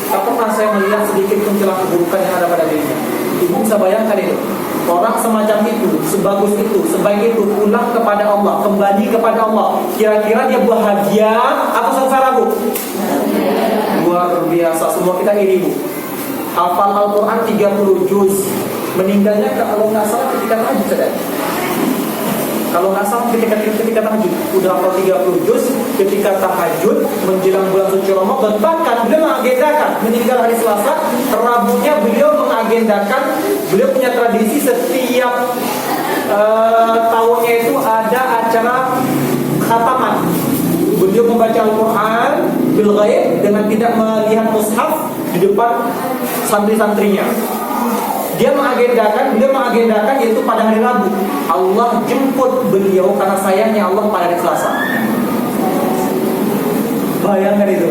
tak pernah saya melihat sedikit pun celah keburukan yang ada pada dirinya. Ibu bisa bayangkan itu, orang semacam itu, sebagus itu, sebaik itu, pulang kepada Allah, kembali kepada Allah. Kira-kira dia bahagia atau sengsara, Bu? Luar biasa, semua kita iri, Bu. Hafal Al-Quran 30 juz, meninggalnya kalau nggak salah ketika tahajud saja. Kalau nggak salah ketika tahajud, udah hafal 30 juz ketika tahajud menjelang bulan suci Ramadan. Bahkan beliau mengagendakan meninggal hari Selasa, Rabunya beliau mengagendakan, beliau punya tradisi setiap tahunnya itu ada acara khataman. Beliau beliau membaca Al-Quran bil ghaib dengan tidak melihat mushaf di depan santri-santrinya. Beliau mengagendakan yaitu pada hari Rabu Allah jemput beliau, karena sayangnya Allah pada hari Selasa. Bayangkan itu.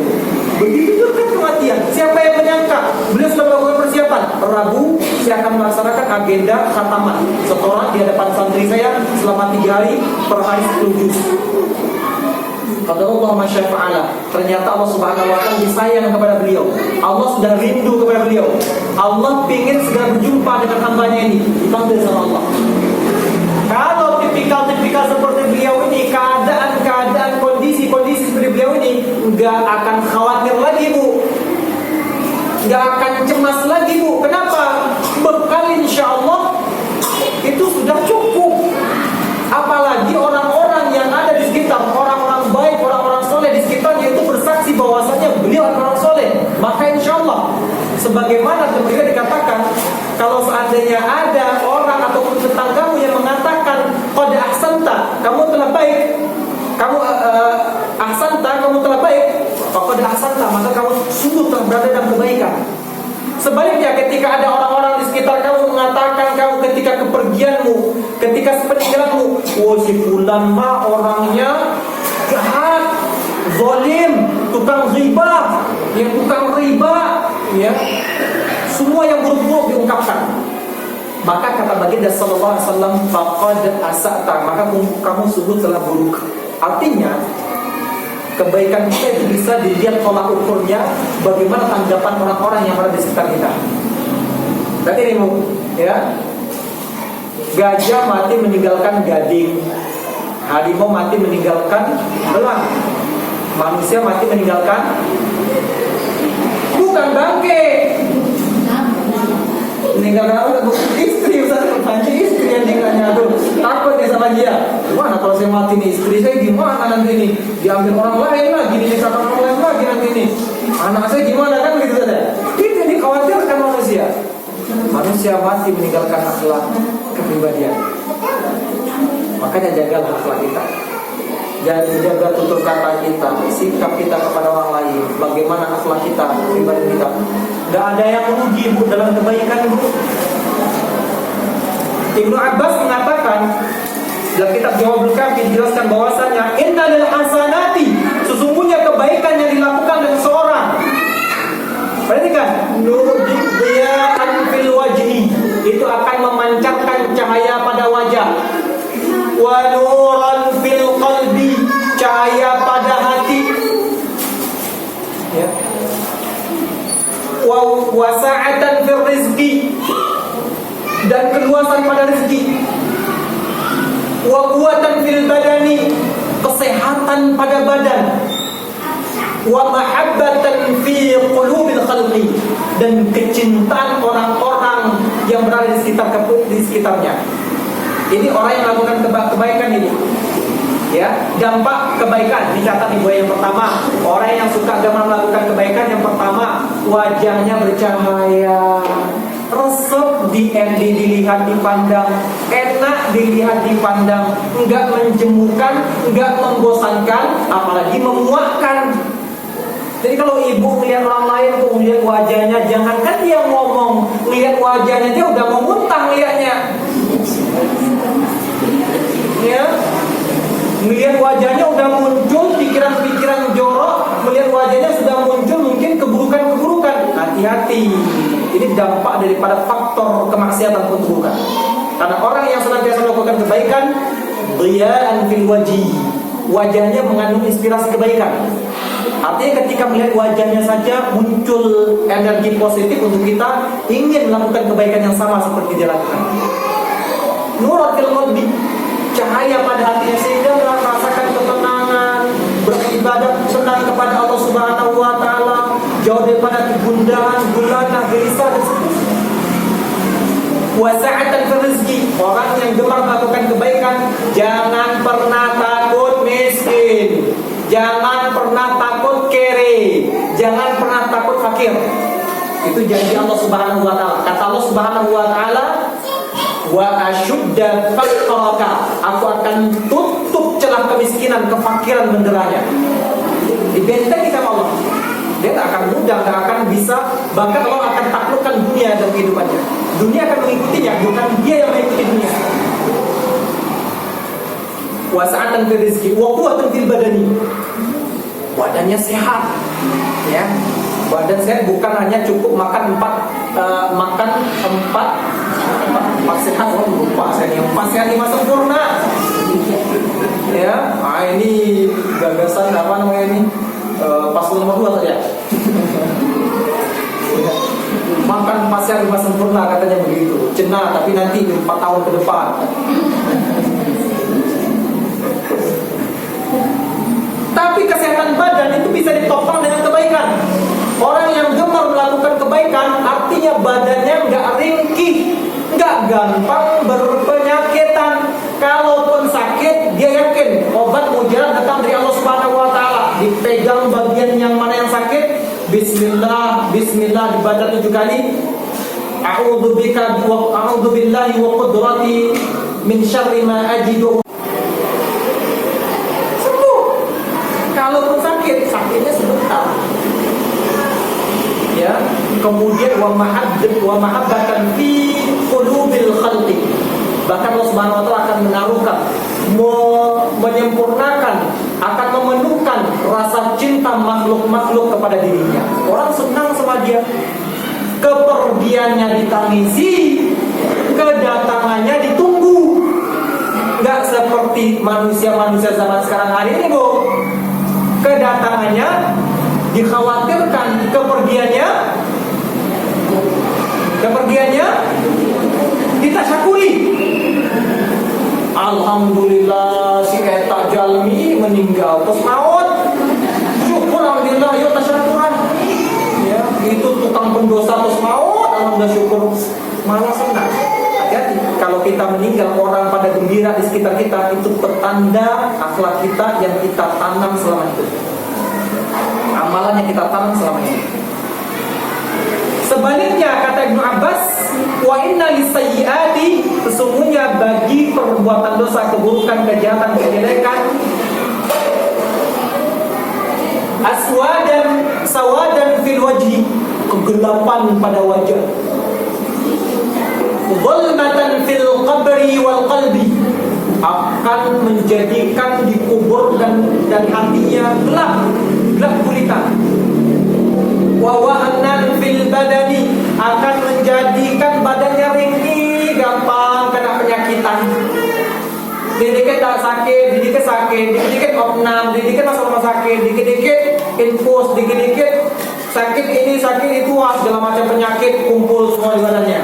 Begitu dekat kematian. Siapa yang menyangka? Beliau sudah melakukan persiapan. Rabu saya akan melaksanakan agenda khataman setoran di hadapan santri saya selama 3 hari, per hari 10 juz. Qadarullah masyafa'ala. Ternyata Allah subhanahu wa ta'ala disayang kepada beliau. Allah sudah rindu kepada beliau. Allah ingin segera berjumpa dengan hambanya ini. Dipanggil sama Allah. Kalau tipikal seperti beliau ini, keadaan kondisi seperti beliau ini, nggak akan khawatir lagi, Bu. Nggak akan cemas lagi, Bu. Kenapa? Bekal insya Allah itu sudah cukup. Apalagi orang-orang yang ada di sekitar, orang-orang baik, orang-orang soleh di sekitarnya itu bersaksi bahwasanya beliau adalah orang soleh. Maka insya Allah, sebagaimana kemudian dikatakan, kalau seandainya ada orang ataupun tetanggamu yang mengatakan qad ahsanta, kamu telah baik, kamu telah baik, qad ahsanta, maka kamu sungguh telah berada dalam kebaikan. Sebaliknya, ketika ada orang-orang di sekitar kamu mengatakan kamu ketika kepergianmu, ketika peninggalanmu, oh si fulan mah orangnya jahat, zalim, tukang ghibah, yang tukang riba, ya, semua yang buruk-buruk diungkapkan. Maka kata baginda sallallahu alaihi wasallam, faqad asa'ta, maka kamu sungguh telah buruk. Artinya kebaikan kita itu bisa dilihat tolak ukurnya bagaimana tanggapan orang-orang yang ada di sekitar kita. Berarti ini, ya, gajah mati meninggalkan gading, harimau mati meninggalkan belang, manusia mati meninggalkan bukan bangke. Meninggalkan apa? Istri, Ustaz. Pancing istri yang tinggalnya. Aduh, takut nih sama dia. Gimana kalau saya mati nih, istri saya gimana nanti nih? Diambil orang lain lagi, dinikahkan orang lain lagi nanti nih. Anak saya gimana, kan begitu saja. Itu yang dikhawatirkan manusia. Manusia mati meninggalkan akhlak kepribadian. Makanya jagalah akhlak kita. Dan jaga tutur kata kita, sikap kita kepada orang lain, bagaimana akhlak kita, pribadi kita. Gak ada yang merugi, Bu, dalam kebaikan, Bu. Ibnu Abbas mengatakan dalam kitab Jawabul Kafi dijelaskan bahwasanya innal hasanati, sesungguhnya kebaikan yang dilakukan dengan seorang, perhatikan, nurdiya'an fil wajhi, itu akan memancarkan cahaya pada wajah, wa nuran fil qalbi, cahaya pada hati, ya, wa sa'atan fil rizqi, dan keluasan pada rezeki, wa quwwatan fil badani, kesehatan pada badan, wa mahabbatan fi qulubil khalqi, dan kecintaan orang-orang yang berada di sekitarnya. Ini orang yang melakukan kebaikan ini, ya, dampak kebaikan dicatat di buah yang pertama. Orang yang suka agama melakukan kebaikan, yang pertama, wajahnya bercahaya, resep dilihat dipandang, enak dilihat dipandang, enggak menjemukan, enggak membosankan, apalagi memuakkan. Jadi kalau ibu melihat orang lain tuh, melihat wajahnya, jangankan dia ngomong, melihat wajahnya dia udah mau muntah lihatnya, ya. Melihat wajahnya udah muncul pikiran-pikiran jorok, melihat wajahnya sudah muncul mungkin keburukan-keburukan. Hati-hati. Ini dampak daripada faktor kemaksiatan pun keburukan. Karena orang yang senantiasa melakukan kebaikan, dhiya'an fil wajhi, wajahnya mengandung inspirasi kebaikan. Artinya ketika melihat wajahnya saja muncul energi positif untuk kita ingin melakukan kebaikan yang sama seperti dia lakukan. Nurat fil qalbi, cahaya pada hatinya, sehingga merasakan ketenangan, beribadah senang kepada Allah Subhanahu wa taala, jauh daripada kegundahan, gulana, gelisah dan seterusnya. Wa sa'atan fil rizqi, orang yang gemar melakukan kebaikan jangan pernah takut miskin, jangan pernah takut kere, jangan pernah takut fakir. Itu janji Allah Subhanahu wa taala. Kata Allah Subhanahu wa taala, wa asyudda faqraka, aku akan tutup celah kemiskinan, kefakiran benderanya. dibentengi sama Allah. Dia tak akan mudah, tak akan bisa, bahkan Allah akan taklukkan dunia dalam kehidupannya. Dunia akan mengikutinya, bukan dia yang mengikuti dunia. Wasa'atan fil rizki wa quwwatan fil badani. Badannya sehat, ya. Badan sehat bukan hanya cukup makan empat sehat. Oh, lupa saya nih, 4 sehat 5 sempurna. Ya, ini gagasan apa namanya ini? Paslon nomor 2 tadi ya. Makan 4 sehat 5 sempurna katanya begitu. Cenah, tapi nanti 4 tahun ke depan. Tapi kesehatan badan itu bisa ditopang dengan kebaikan. Orang yang gemar melakukan kebaikan, artinya badannya nggak ringkih, nggak gampang berpenyakitan. Kalaupun sakit, dia yakin obat mujarab datang dari Allah Subhanahu Wa Taala. Dipegang bagian yang mana yang sakit, Bismillah, Bismillah dibaca 7 kali. A'udzu billahi wa qudrati min syarri ma ajidu. Kalaupun sakitnya sebentar. Ya, kemudian wa mahabbatan fi qulubil khalqi. Bahkan Allah Subhanahu wa taala akan menaruhkan, menyempurnakan, akan memenuhkan rasa cinta makhluk-makhluk kepada dirinya. Orang senang sama dia. Kepergiannya ditangisi, kedatangannya ditunggu. Enggak seperti manusia-manusia zaman sekarang hari ini, Bu. Kedatangannya dikhawatirkan, kepergiannya ditasyakuri. Alhamdulillah si eta jalmi meninggal terus maut. Syukur alhamdulillah, yuk tasyakuran. Ya, itu tukang pendosa terus maut, alhamdulillah syukur. Malah senang. Hati-hati, kalau kita meninggal orang pada gembira di sekitar kita, itu petanda akhlak kita yang kita tanam selama itu. Amalan yang kita tanam selama ini. Sebaliknya kata Ibnu Abbas, wa inna lisayyiati, sesungguhnya bagi perbuatan dosa, keburukan, kejahatan, kejelekan, sawadan fil wajhi, kegelapan pada wajah, dhulmatan fil qabri wal qalbi, akan menjadikan di kubur dan hatinya gelap gulita. Wa wahnan fil badani, akan menjadikan badannya ringkih, gampang kena penyakitan. Dikit tak sakit, dikit sakit, dikit opnam, dikit masuk rumah sakit, dikit infus, dikit sakit ini sakit itu, segala macam penyakit kumpul semua di badannya.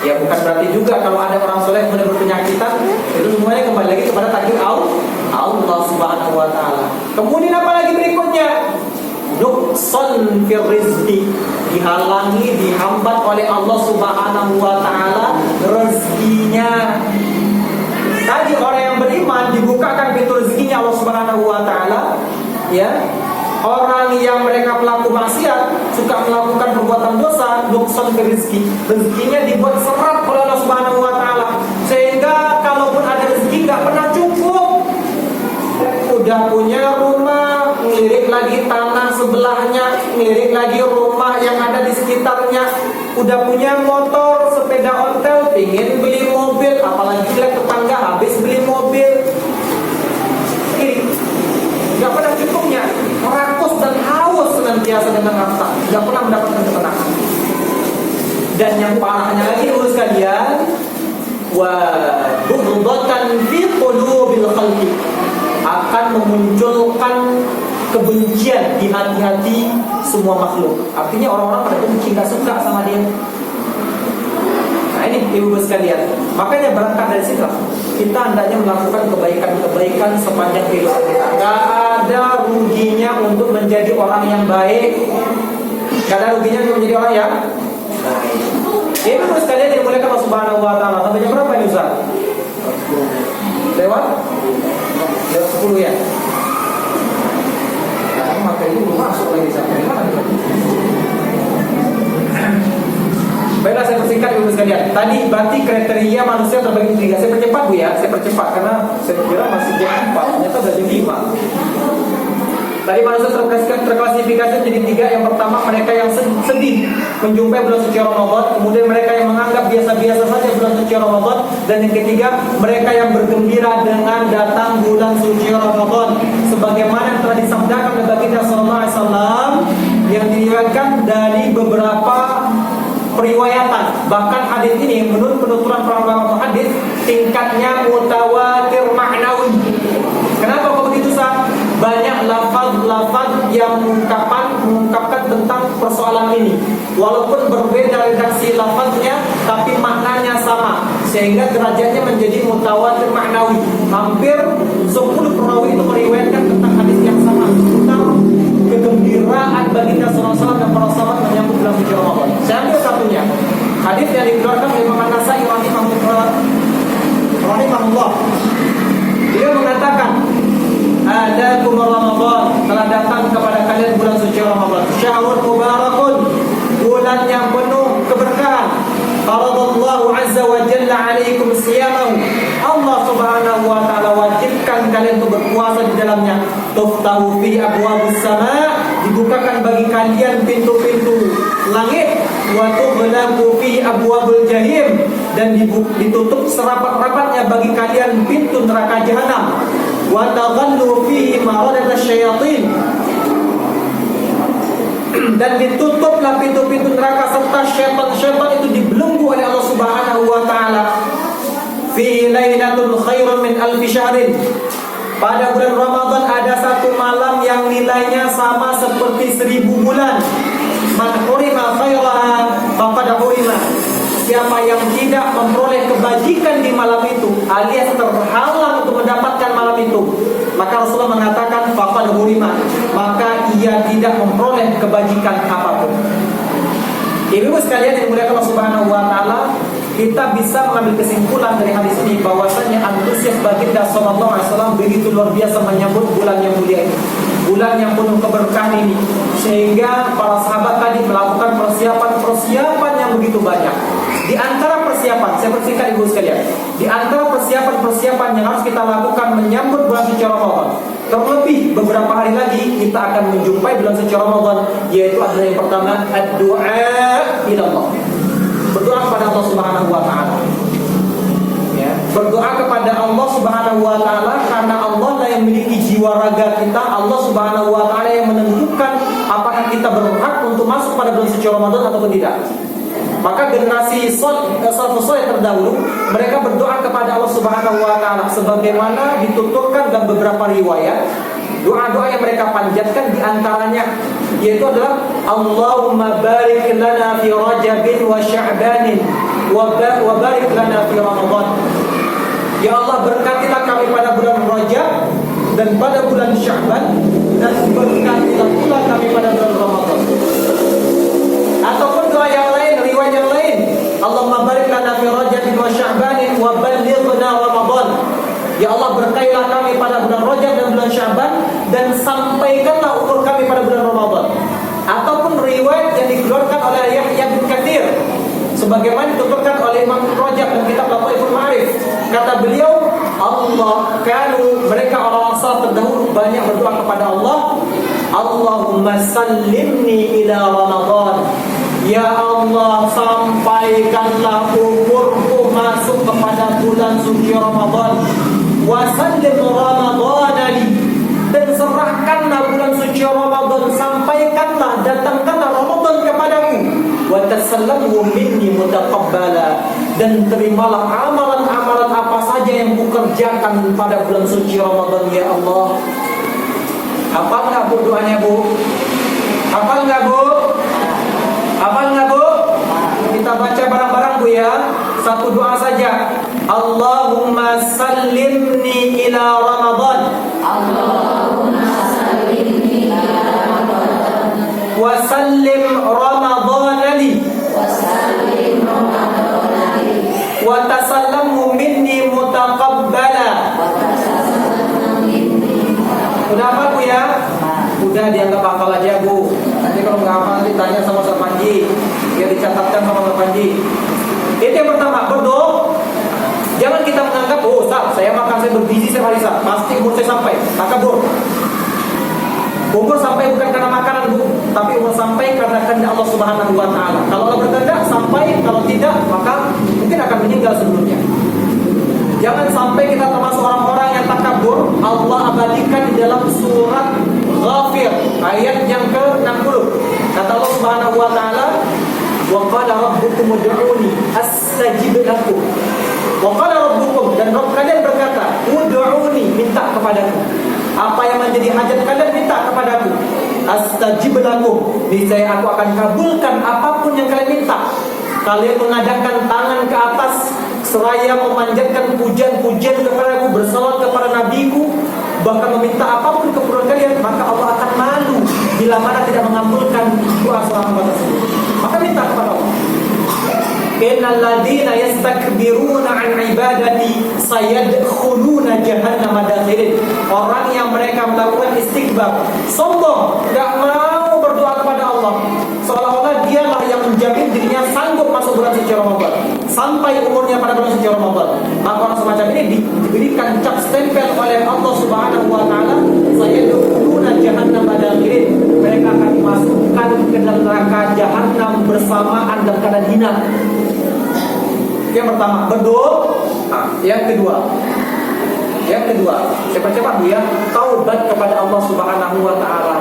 Ya bukan berarti juga kalau ada orang soleh benar berpenyakitan, itu semuanya kembali lagi kepada takdir Allah Subhanahu Wa Taala. Kemudian apa lagi berikutnya? Nuqsan fil rizqi, dihalangi, dihambat oleh Allah Subhanahu Wa Taala rezekinya. Tadi orang yang beriman dibukakan pintu rezekinya Allah Subhanahu Wa Taala, ya. Orang yang mereka pelaku maksiat, suka melakukan perbuatan dosa, nuqsan ke rezeki, rezekinya dibuat serat oleh Allah Subhanahu Wa Taala, sehingga kalaupun ada rezeki nggak pernah cukup. Udah punya rumah, ngelirik lagi tanah sebelahnya, ngelirik lagi rumah yang ada di sekitarnya. Udah punya motor, sepeda ontel, pingin beli mobil, apalagi lihat tetangga habis beli mobil. Gak pernah cukupnya, rakus dan haus senantiasa dengan harta, gak pernah mendapatkan ketenangan. Dan yang parahnya lagi urus kalian, wa bughdatan fi qulubil khalqi, akan memunculkan kebencian di hati-hati semua makhluk. Artinya orang-orang pada benci, gak suka sama dia. Nah ini ibu sekalian, makanya berangkat dari situ kita hendaknya melakukan kebaikan-kebaikan sepanjang kehidupan kita. Gak ada ruginya untuk menjadi orang yang baik, gak ada ruginya untuk menjadi orang yang baik. Ibu sekalian yang dimuliakan Allah Subhanahu Wa Taala, sampai jam berapa ini Ustaz? Lewat 10 ya. Nah, maka ini belum masuk lagi sampai mana? Baiklah, saya persingkat ibu sekalian. Tadi berarti kriteria manusia terbagi 3. Saya percepat Bu ya, saya percepat karena saya kira masih jam 4, ternyata sudah jam 5. Tadi manusia terklasifikasi menjadi tiga. Yang pertama, mereka yang sedih menjumpai bulan suci Ramadan. Kemudian mereka yang menganggap biasa-biasa saja bulan suci Ramadan. Dan yang ketiga, mereka yang bergembira dengan datang bulan suci Ramadan. Sebagaimana yang telah disabdakan oleh Baginda sallallahu alaihi wasallam yang diriwayatkan dari beberapa periwayatan. Bahkan hadis ini menurut penuturan para ulama hadis tingkatnya mutawatir ma'nawi. Kenapa kok begitu sah? Banyak lafaz-lafaz yang mengungkapkan tentang persoalan ini. Walaupun berbeda redaksi lafaznya, tapi maknanya sama, sehingga derajatnya menjadi mutawatir ma'nawi. Hampir 10 perawi itu meriwayatkan tentang hadis yang sama tentang kegembiraan baginda sallallahu alaihi wasallam dan para sahabat menyambut bulan suci Ramadan. Saya ambil satunya. Hadis yang dikeluarkan oleh Imam An-Nasa'i rahimahullah. Dia mengatakan, "Adakum Ramadan, telah datang kepada kalian bulan suci Ramadan. Syahrul mubarakun, bulan yang penuh keberkahan. Faradallahu azza wa jalla alaikum siyamahu." Allah Subhanahu wa taala wajibkan kalian untuk berpuasa di dalamnya. Tuftahu fi abwabus sama, dibukakan bagi kalian pintu-pintu langit. Wa tughlaqu fi abwabul jahim, dan ditutup serapat-rapatnya bagi kalian pintu neraka jahanam. Wa taghallu fihi maradat asyayatin, dan ditutuplah pintu-pintu neraka serta syaitan-syaitan itu dibelenggu oleh Allah Subhanahu wa taala. Fi lailatul khairun min alfi syahrin, pada bulan Ramadan ada satu malam yang nilainya sama seperti 1000 bulan. Man hurima khairaha faqad hurima, siapa yang tidak memperoleh kebajikan di malam itu alias terhalang untuk mendapatkan malam itu, maka Rasulullah mengatakan faqad hurima, maka ia tidak memperoleh kebajikan apapun. Ibu sekalian yang dimuliakan Allah Subhanahu wa taala, kita bisa mengambil kesimpulan dari hadis ini bahwasanya antusias baginda sallallahu alaihi wasallam begitu luar biasa menyambut bulan yang mulia ini, bulan yang penuh keberkahan ini, sehingga para sahabat tadi melakukan persiapan yang begitu banyak. Di antara persiapan, saya persingkat ibu sekalian, di antara persiapan yang harus kita lakukan menyambut bulan suci Ramadan, terlebih beberapa hari lagi kita akan menjumpai bulan suci Ramadan, yaitu adalah yang pertama ad-du'a ila Allah, berdoa kepada Allah Subhanahu wa taala. Ya, berdoa kepada Allah Subhanahu wa taala, karena Allah lah yang memiliki jiwa raga kita. Allah Subhanahu wa taala yang menentukan apakah kita berhak untuk masuk pada bulan suci Ramadan ataupun tidak. Maka generasi salafus saleh terdahulu, mereka berdoa kepada Allah Subhanahu wa taala sebagaimana dituturkan dalam beberapa riwayat. Doa-doa yang mereka panjatkan di antaranya yaitu adalah Allahumma barik lana fi Rajabin wa Sya'banin wa barik lana fi Ramadan. Ya Allah, berkatilah kami pada bulan Rajab dan pada bulan Sya'ban, dan berkatilah pula kami pada bulan Ramadan. Ataupun doa yang lain, riwayat yang lain, Allahumma barik lana fi Rajabin wa Sya'banin wa ballighna Ramadan. Ya Allah, berkailah kami pada bulan Rajab dan bulan Sya'ban, dan sampaikanlah umur kami pada bulan Ramadan. Ataupun riwayat yang dikeluarkan oleh Yahya bin Katsir sebagaimana dituturkan oleh Imam Rajab dan kitab Lataiful Ma'arif. Kata beliau, mereka orang-orang salaf terdahulu banyak berdoa kepada Allah, Allahumma sallimni ila Ramadan. Ya Allah, sampaikanlah umurku masuk kepada bulan suci Ramadan. Wa sallim Ramadan li, dan serahkanlah bulan suci Ramadan, sampaikanlah, datangkanlah Ramadan kepadaku. Wa tasallamhu minni mutaqabbala, dan terimalah amalan-amalan apa saja yang kukerjakan pada bulan suci Ramadan ya Allah. Hafal enggak Bu doanya Bu? Hafal enggak Bu? Hafal enggak Bu? Kita baca bareng-bareng Bu ya. Satu doa saja. Allahumma sallimni ila Ramadan. Allahumma sallimni ila Ramadan. Wa sallim Ramadan li. Wa sallim Ramadan li. Wa tasallamhu minni mutaqabbala. Wa tasallamhu minni. Udah apa Bu ya? Udah, dianggap hafal aja Bu. Nanti kalau nggak hafal nanti tanya sama Ustaz Panji, biar dicatatkan sama Ustaz Panji. Itu yang pertama, berdoa. Jangan kita menganggap, oh Ustaz, saya makan, saya bergizi, saya marisa, pasti umur saya sampai. Takabur. Umur sampai bukan karena makanan, Bu, tapi umur sampai karena kehendak Allah Subhanahu wa taala. Kalau Allah berkehendak sampai, kalau tidak maka mungkin akan meninggal sebelumnya. Jangan sampai kita termasuk orang-orang yang takabur. Allah abadikan di dalam surat Ghafir ayat yang ke-60. Kata Allah Subhanahu wa taala, "Wa qala rabbukum ud'uni astajib lakum." Wa qala rabbukum, dan Rabb kalian berkata, "Ud'uni, minta kepadaku. Apa yang menjadi hajat kalian minta kepadaku. Astajib lakum, niscaya aku akan kabulkan apapun yang kalian minta." Kalian mengadakan tangan ke atas seraya memanjatkan pujian-pujian kepadaku, bersalawat kepada nabiku, bahkan meminta apapun keperluan kalian, maka Allah akan malu bila mana tidak mengabulkan doa seorang hamba tersebut. Maka minta kepada Allah. Innal ladzina yastakbiruna an ibadati sayadkhuluna jahannama dakhirin. Orang yang mereka melakukan istikbar, sombong, tidak mau berdoa kepada Allah, seolah-olah dialah yang menjamin dirinya sanggup masuk bulan suci Ramadan sampai umurnya pada bulan suci Ramadan. Maka orang semacam ini diberikan cap stempel oleh Allah Subhanahu wa taala, sayadkhuluna jahannama dakhirin. Mereka akan dimasukkan ke dalam neraka jahanam bersamaan dan keadaan hina. Yang pertama, berdoa. Yang kedua, cepat-cepat Bu ya, taubat kepada Allah Subhanahu wa taala.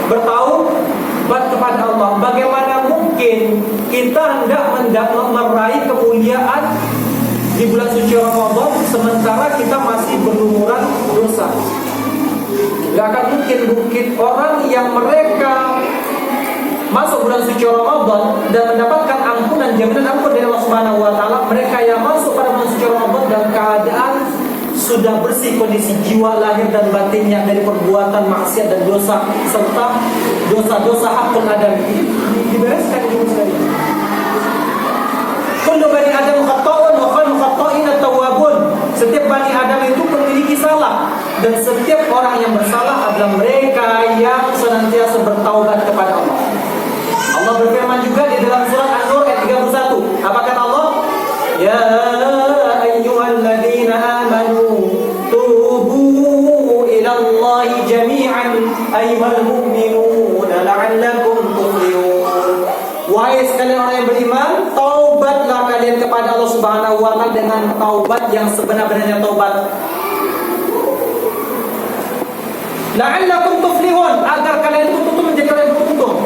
Bertaubat kepada Allah. Bagaimana mungkin kita hendak meraih kemuliaan di bulan suci Ramadan sementara kita masih berlumuran dosa? Gak akan mungkin orang yang mereka masuk bulan suci Ramadan dan mendapatkan ampunan, jaminan ampun dari Allah Subhanahu wa taala, mereka yang masuk pada bulan suci Ramadan dalam keadaan sudah bersih kondisi jiwa lahir dan batinnya dari perbuatan maksiat dan dosa serta dosa-dosa hakul adam. Dibereskan di sekali. Kullu bani Adam khata'un wa khairul khata'ina tawwabun. Setiap bani Adam itu memiliki salah, dan setiap orang yang bersalah adalah mereka yang senantiasa bertaubat kepada Allah. Allah berfirman juga di dalam surat An-Nur ayat 31. Apa kata Allah? Ya ayyuhalladzina amanu tubu ila Allahi jami'an ayyuhal mu'minuna la'allakum tuflihun. Wahai sekalian orang yang beriman, taubatlah kalian kepada Allah Subhanahu wa taala dengan taubat yang sebenar-benarnya taubat. La'allakum tuflihun, agar kalian itu betul menjadi orang yang beruntung.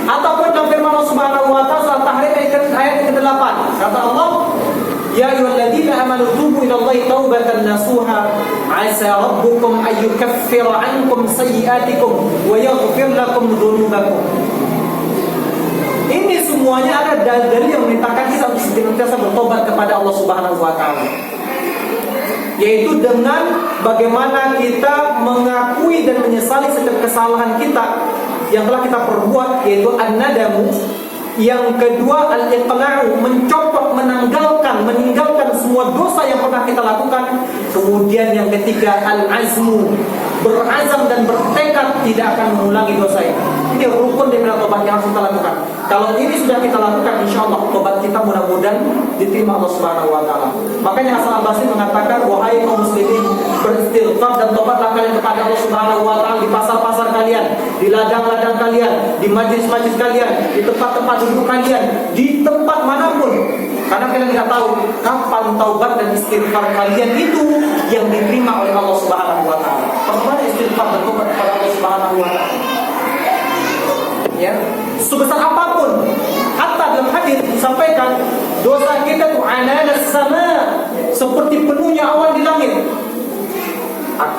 Ataupun dalam firman Allah Subhanahu wa taala surat Tahrim ayat ke-8, kata Allah, ya ayyuhalladzina amanu tubu ila Allahi taubatan nasuha, 'asa rabbukum an yukaffira 'ankum sayyi'atikum wa yaghfir lakum dzunubakum. Ini semuanya ada dalil yang memerintahkan kita untuk senantiasa bertobat kepada Allah Subhanahu wa taala. Yaitu dengan bagaimana kita mengakui dan menyesali setiap kesalahan kita yang telah kita perbuat, yaitu an-nadamu. Yang kedua, al-iqla'u, mencopot, meninggalkan semua dosa yang pernah kita lakukan. Kemudian yang ketiga, al-azmu, berazam dan bertekad tidak akan mengulangi dosa itu. Ini rukun dari tobat yang harus kita lakukan. Kalau ini sudah kita lakukan, insya Allah tobat kita mudah-mudahan diterima Allah Subhanahu wa taala. Makanya Hasan Al-Basri mengatakan, wahai kaum muslimin, beristighfar dan tobatlah kalian kepada Allah Subhanahu wa taala di pasar-pasar kalian, di ladang-ladang kalian, di majlis-majlis kalian, di tempat-tempat duduk kalian, di tempat manapun. Karena kalian tidak tahu kapan taubat dan istighfar kalian itu yang diterima oleh Allah Subhanahu wa taala. Pertama istighfar dan taubat kepada Allah Subhanahu wa taala. Ya, sebesar apapun, hatta dalam hadis disampaikan dosa kita itu ananas sama, seperti penuhnya awan di langit.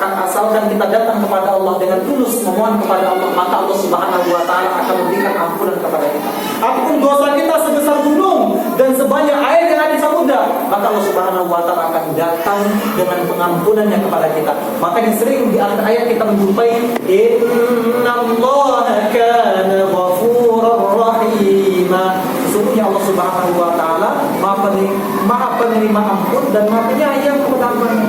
Asalkan kita datang kepada Allah dengan tulus memohon kepada Allah, maka Allah Subhanahu wa taala akan memberikan ampunan kepada kita. Apapun dosa kita sebesar gunung dan sebanyak air yang ada di samudra, maka Allah Subhanahu wa taala akan datang dengan pengampunannya kepada kita. Makanya sering di akhir ayat kita menjumpai innallaha kana ghafurur rahima. Sesungguhnya Allah Subhanahu wa taala Maha penerima ampun dan Maha penyayang kepada hamba-Nya.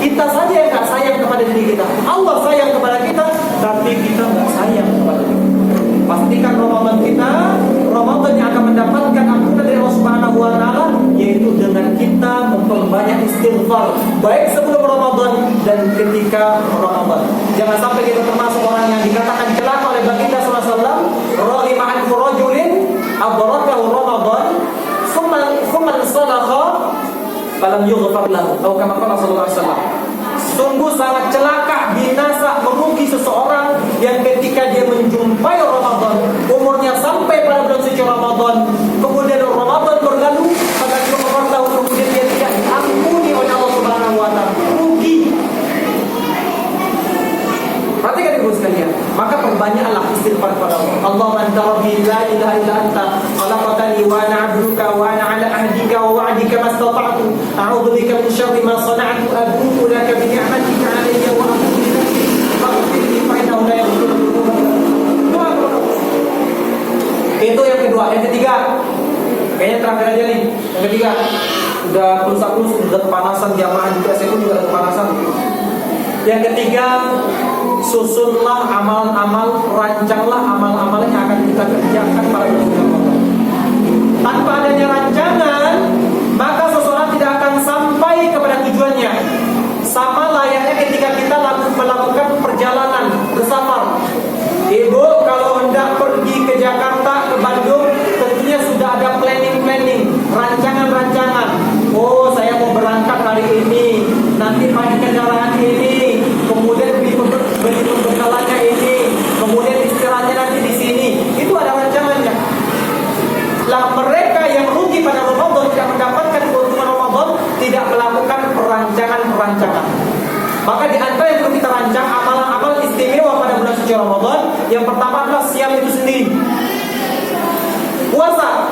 Kita saja yang tak sayang kepada diri kita. Allah sayang kepada kita, tapi kita tak sayang kepada diri kita. Pastikan Ramadan yang akan mendapatkan ampunan dari Allah Subhanahu wa taala, yaitu dengan kita memperbanyak istighfar, baik sebelum Ramadan dan ketika Ramadan. Jangan sampai kita termasuk orang yang dikatakan celaka oleh baginda sallallahu alaihi wasallam, "Raghima anhu rajulin adrakahu Ramadan, thumma sadaqah falam yughfar lahu." Atau kama qala sallallahu alaihi wasallam. Sungguh sangat celaka, binasa, merugi seseorang yang ketika dia menjumpai Ramadan, umurnya sampai pada bulan suci Ramadan, kemudian Ramadan berlalu, maka dia kemudian dia tidak diampuni oleh Allah Subhanahu wa taala. Rugi. Perhatikan ibu sekalian, maka perbanyaklah istighfar kepada Allah. Allahumma anta rabbi la ilaha illa anta khalaqtani wa ana 'abduka wa ana 'ala ahdika wa wa'dika mastata'tu a'udzu bika min syarri ma sana'tu abu'u laka bi ni'matika 'alayya wa abu'u bi dhanbi faghfir li fa innahu la yaghfiru dhunuba. Itu yang kedua. Yang ketiga, kayaknya terakhir aja nih. Yang ketiga, udah udah kepanasan jamaah juga, saya pun juga ada kepanasan. Yang ketiga, susunlah amal-amal, rancanglah amal-amal yang akan kita kerjakan pada bulan Ramadan. Tanpa adanya rancangan, maka seseorang tidak akan sampai kepada tujuannya. Sama layaknya ketika kita melakukan perjalanan bersafar. Ibu kalau hendak pergi ke Jakarta, ke Bandung, tentunya sudah ada planning, rancangan-rancangan. Oh, saya mau berangkat hari ini, nanti pakai kendaraan ini, kemudian beli pembekalannya ini, kemudian istirahatnya nanti di sini. Itu ada rancangannya. Lah mereka yang rugi pada Ramadan, tidak mendapatkan keuntungan Ramadan, tidak melakukan perancangan. Maka di antara yang perlu kita rancang amalan-amalan istimewa pada bulan suci Ramadan, yang pertama adalah siam itu sendiri. Puasa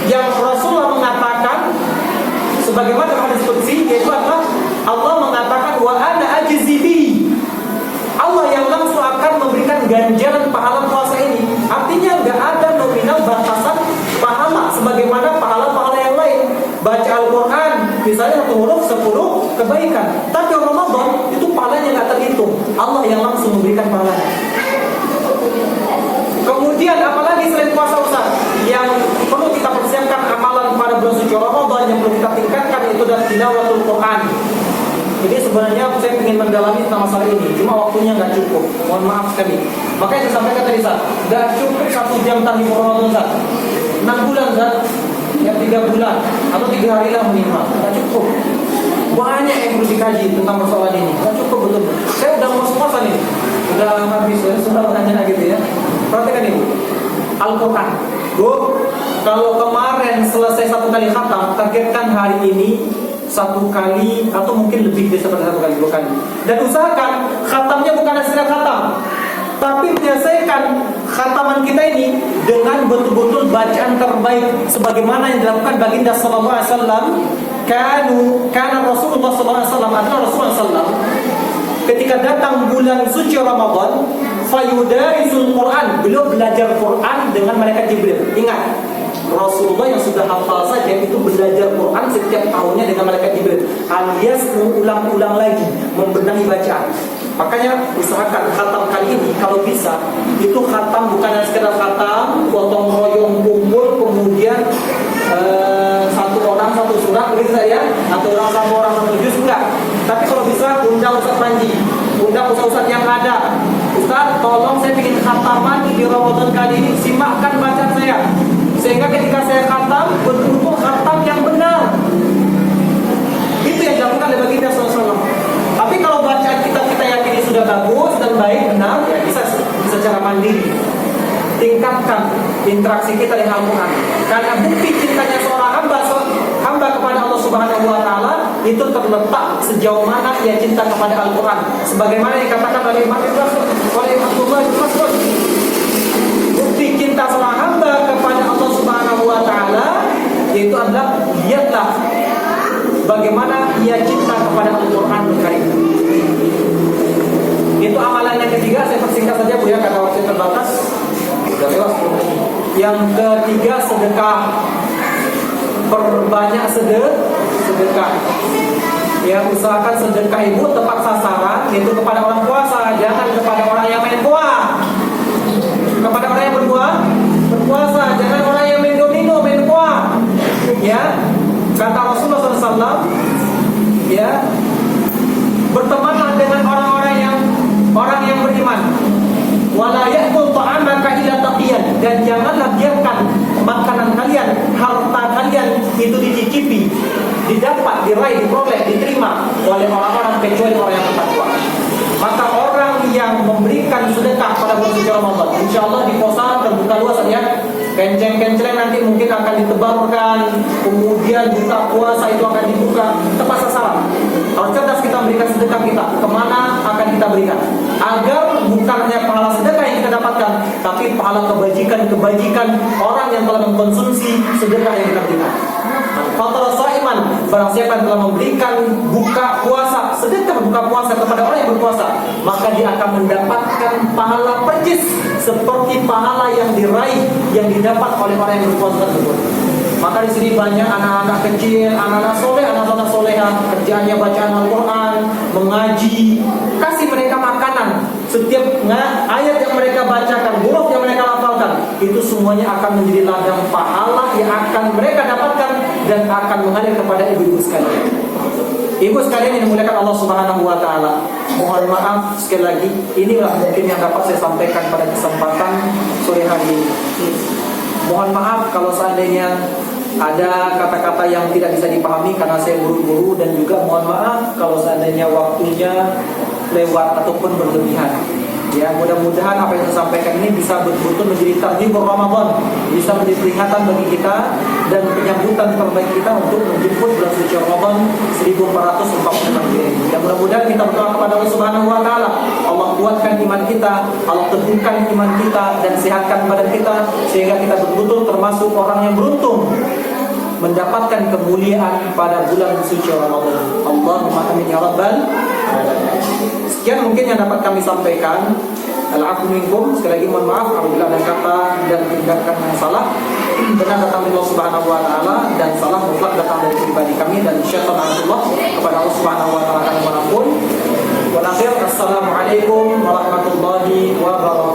yang Rasulullah mengatakan sebagaimana hadis qudsi, yaitu adalah Allah mengatakan wa ana ajzi bi. Allah yang langsung akan memberikan ganjaran pahala puasa ini. Artinya enggak ada nominal batasan pahala sebagaimana pahala-pahala yang lain. Baca Al-Qur'an misalnya 1 huruf 10 kebaikan. Tapi Ramadan itu pahalanya enggak terhitung. Allah yang langsung memberikan pahalanya. Kemudian apalagi selain puasa Ustaz yang perlu kita persiapkan amalan pada bulan suci Ramadan yang perlu kita tingkatkan itu adalah tilawatul Quran. Jadi sebenarnya saya ingin mendalami tentang masalah ini, cuma waktunya nggak cukup. Mohon maaf sekali. Makanya saya sampaikan tadi Ustaz, nggak cukup 1 jam tahun Ramadan Ustaz. 6 bulan Ustaz, ya 3 bulan atau 3 hari lah minimal, nggak cukup. Banyak yang perlu dikaji tentang persoalan ini, nggak cukup betul. Saya udah mau puasa nih, udah habis, sudah bertanya gitu ya. Perhatikan ibu, Al-Quran. Bu, kalau kemarin selesai 1 kali khatam, targetkan hari ini 1 kali atau mungkin lebih daripada 1 kali, 2 kali. Dan usahakan khatamnya bukan hasil khatam, tapi menyelesaikan khataman kita ini dengan betul-betul bacaan terbaik sebagaimana yang dilakukan baginda sallallahu alaihi wasallam. Karena Rasulullah sallallahu alaihi wasallam adalah Rasulullah sallallahu ketika datang bulan suci Ramadan, fayudarisul Quran, beliau belajar Quran dengan malaikat Jibril. Ingat, Rasulullah yang sudah hafal saja itu belajar Quran setiap tahunnya dengan malaikat Jibril, alias mengulang-ulang lagi, membenahi bacaan. Makanya usahakan khatam kali ini kalau bisa itu khatam bukan sekedar khatam gotong royong kumpul kemudian 1 orang 1 surat begitu saja, atau orang 1 juz, enggak. Tapi kalau bisa undang Ustaz Panji, undang ustaz yang ada. Ustaz, tolong saya bikin khataman di Ramadan kali ini, simakkan bacaan saya sehingga ketika saya khatam betul-betul khatam yang benar. Itu yang dilakukan oleh baginda sallallahu. Tapi kalau bacaan kita yakini sudah bagus dan baik, benar, ya bisa secara mandiri tingkatkan interaksi kita dengan Al-Quran. Karena bukti cintanya seorang hamba kepada Allah Subhanahu wa taala itu terletak sejauh mana ia cinta kepada Al-Quran. Sebagaimana dikatakan oleh Imam Abdullah bin Mas'ud, bukti cinta seorang hamba kepada Allah Subhanahu wa taala yaitu adalah lihatlah bagaimana ia cinta kepada Al-Quran Al-Karim. Itu amalan yang ketiga, saya persingkat saja Bu ya karena waktu terbatas. Sudah lewat. Yang ketiga, sedekah. Perbanyak sedekah. Ya, usahakan sedekah ibu tepat sasaran, yaitu kepada orang puasa, jangan kepada orang yang main kuah. Kepada orang yang berpuasa, jangan orang yang main domino, main kuah. Ya, kata Rasulullah SAW, ya, bertemanlah dengan orang yang beriman. Wala ya'kul ta'amaka illa taqiyan, dan janganlah biarkan makanan kalian, harta kalian itu dicicipi, didapat, diraih, diperoleh, diterima oleh orang-orang kecuali orang yang bertakwa. Maka orang yang memberikan sedekah pada bulan suci Ramadan, insyaallah di posan terbuka luas ya. Kenceng-kenceng nanti mungkin akan ditebarkan, kemudian buka puasa itu akan dibuka, tepat sasaran. Harus cerdas kita memberikan sedekah kita, kemana akan kita berikan, agar bukan hanya pahala sedekah yang kita dapatkan, tapi pahala kebajikan orang yang telah mengkonsumsi sedekah yang kita berikan. Fathal Saiman, barang siapa yang telah memberikan buka puasa, sedekah buka puasa kepada orang yang berpuasa, maka dia akan mendapatkan pahala percis seperti pahala yang diraih, yang didapat oleh orang yang berpuasa tersebut. Maka di sini banyak anak-anak kecil, anak-anak soleh, anak-anak soleha, kerjaannya bacaan Al-Quran, mengaji, kasih mereka makanan. Setiap ayat yang mereka bacakan, huruf yang mereka lafalkan, itu semuanya akan menjadi ladang pahala yang akan mereka dapatkan dan akan mengalir kepada ibu-ibu sekalian. Ibu sekalian yang dimuliakan Allah Subhanahu wa taala, mohon maaf sekali lagi, inilah mungkin yang dapat saya sampaikan pada kesempatan sore hari ini. Mohon maaf kalau seandainya ada kata-kata yang tidak bisa dipahami karena saya buru-buru, dan juga mohon maaf kalau seandainya waktunya lewat ataupun berlebihan. Ya, mudah-mudahan apa yang saya sampaikan ini bisa betul-betul menjadi targhibur Ramadan, bisa menjadi peringatan bagi kita dan penyambutan terbaik kita untuk menjemput bulan suci Ramadan 1446 ini. Dan mudah-mudahan kita berdoa kepada Allah Subhanahu wa taala, Allah kuatkan iman kita, Allah teguhkan iman kita dan sehatkan badan kita sehingga kita betul-betul termasuk orang yang beruntung mendapatkan kemuliaan pada bulan suci Ramadan. Allahumma amin ya rabbal alamin. Sekian mungkin yang dapat kami sampaikan. Al-'afwu minkum. Sekali lagi mohon maaf apabila ada kata dan tindakan yang salah. Benar datang dari Allah Subhanahu wa taala dan salah mutlak datang dari pribadi kami dan syaitan Allah kepada Allah Subhanahu wa taala kami mohon ampun. Wa akhir assalamualaikum warahmatullahi wabarakatuh.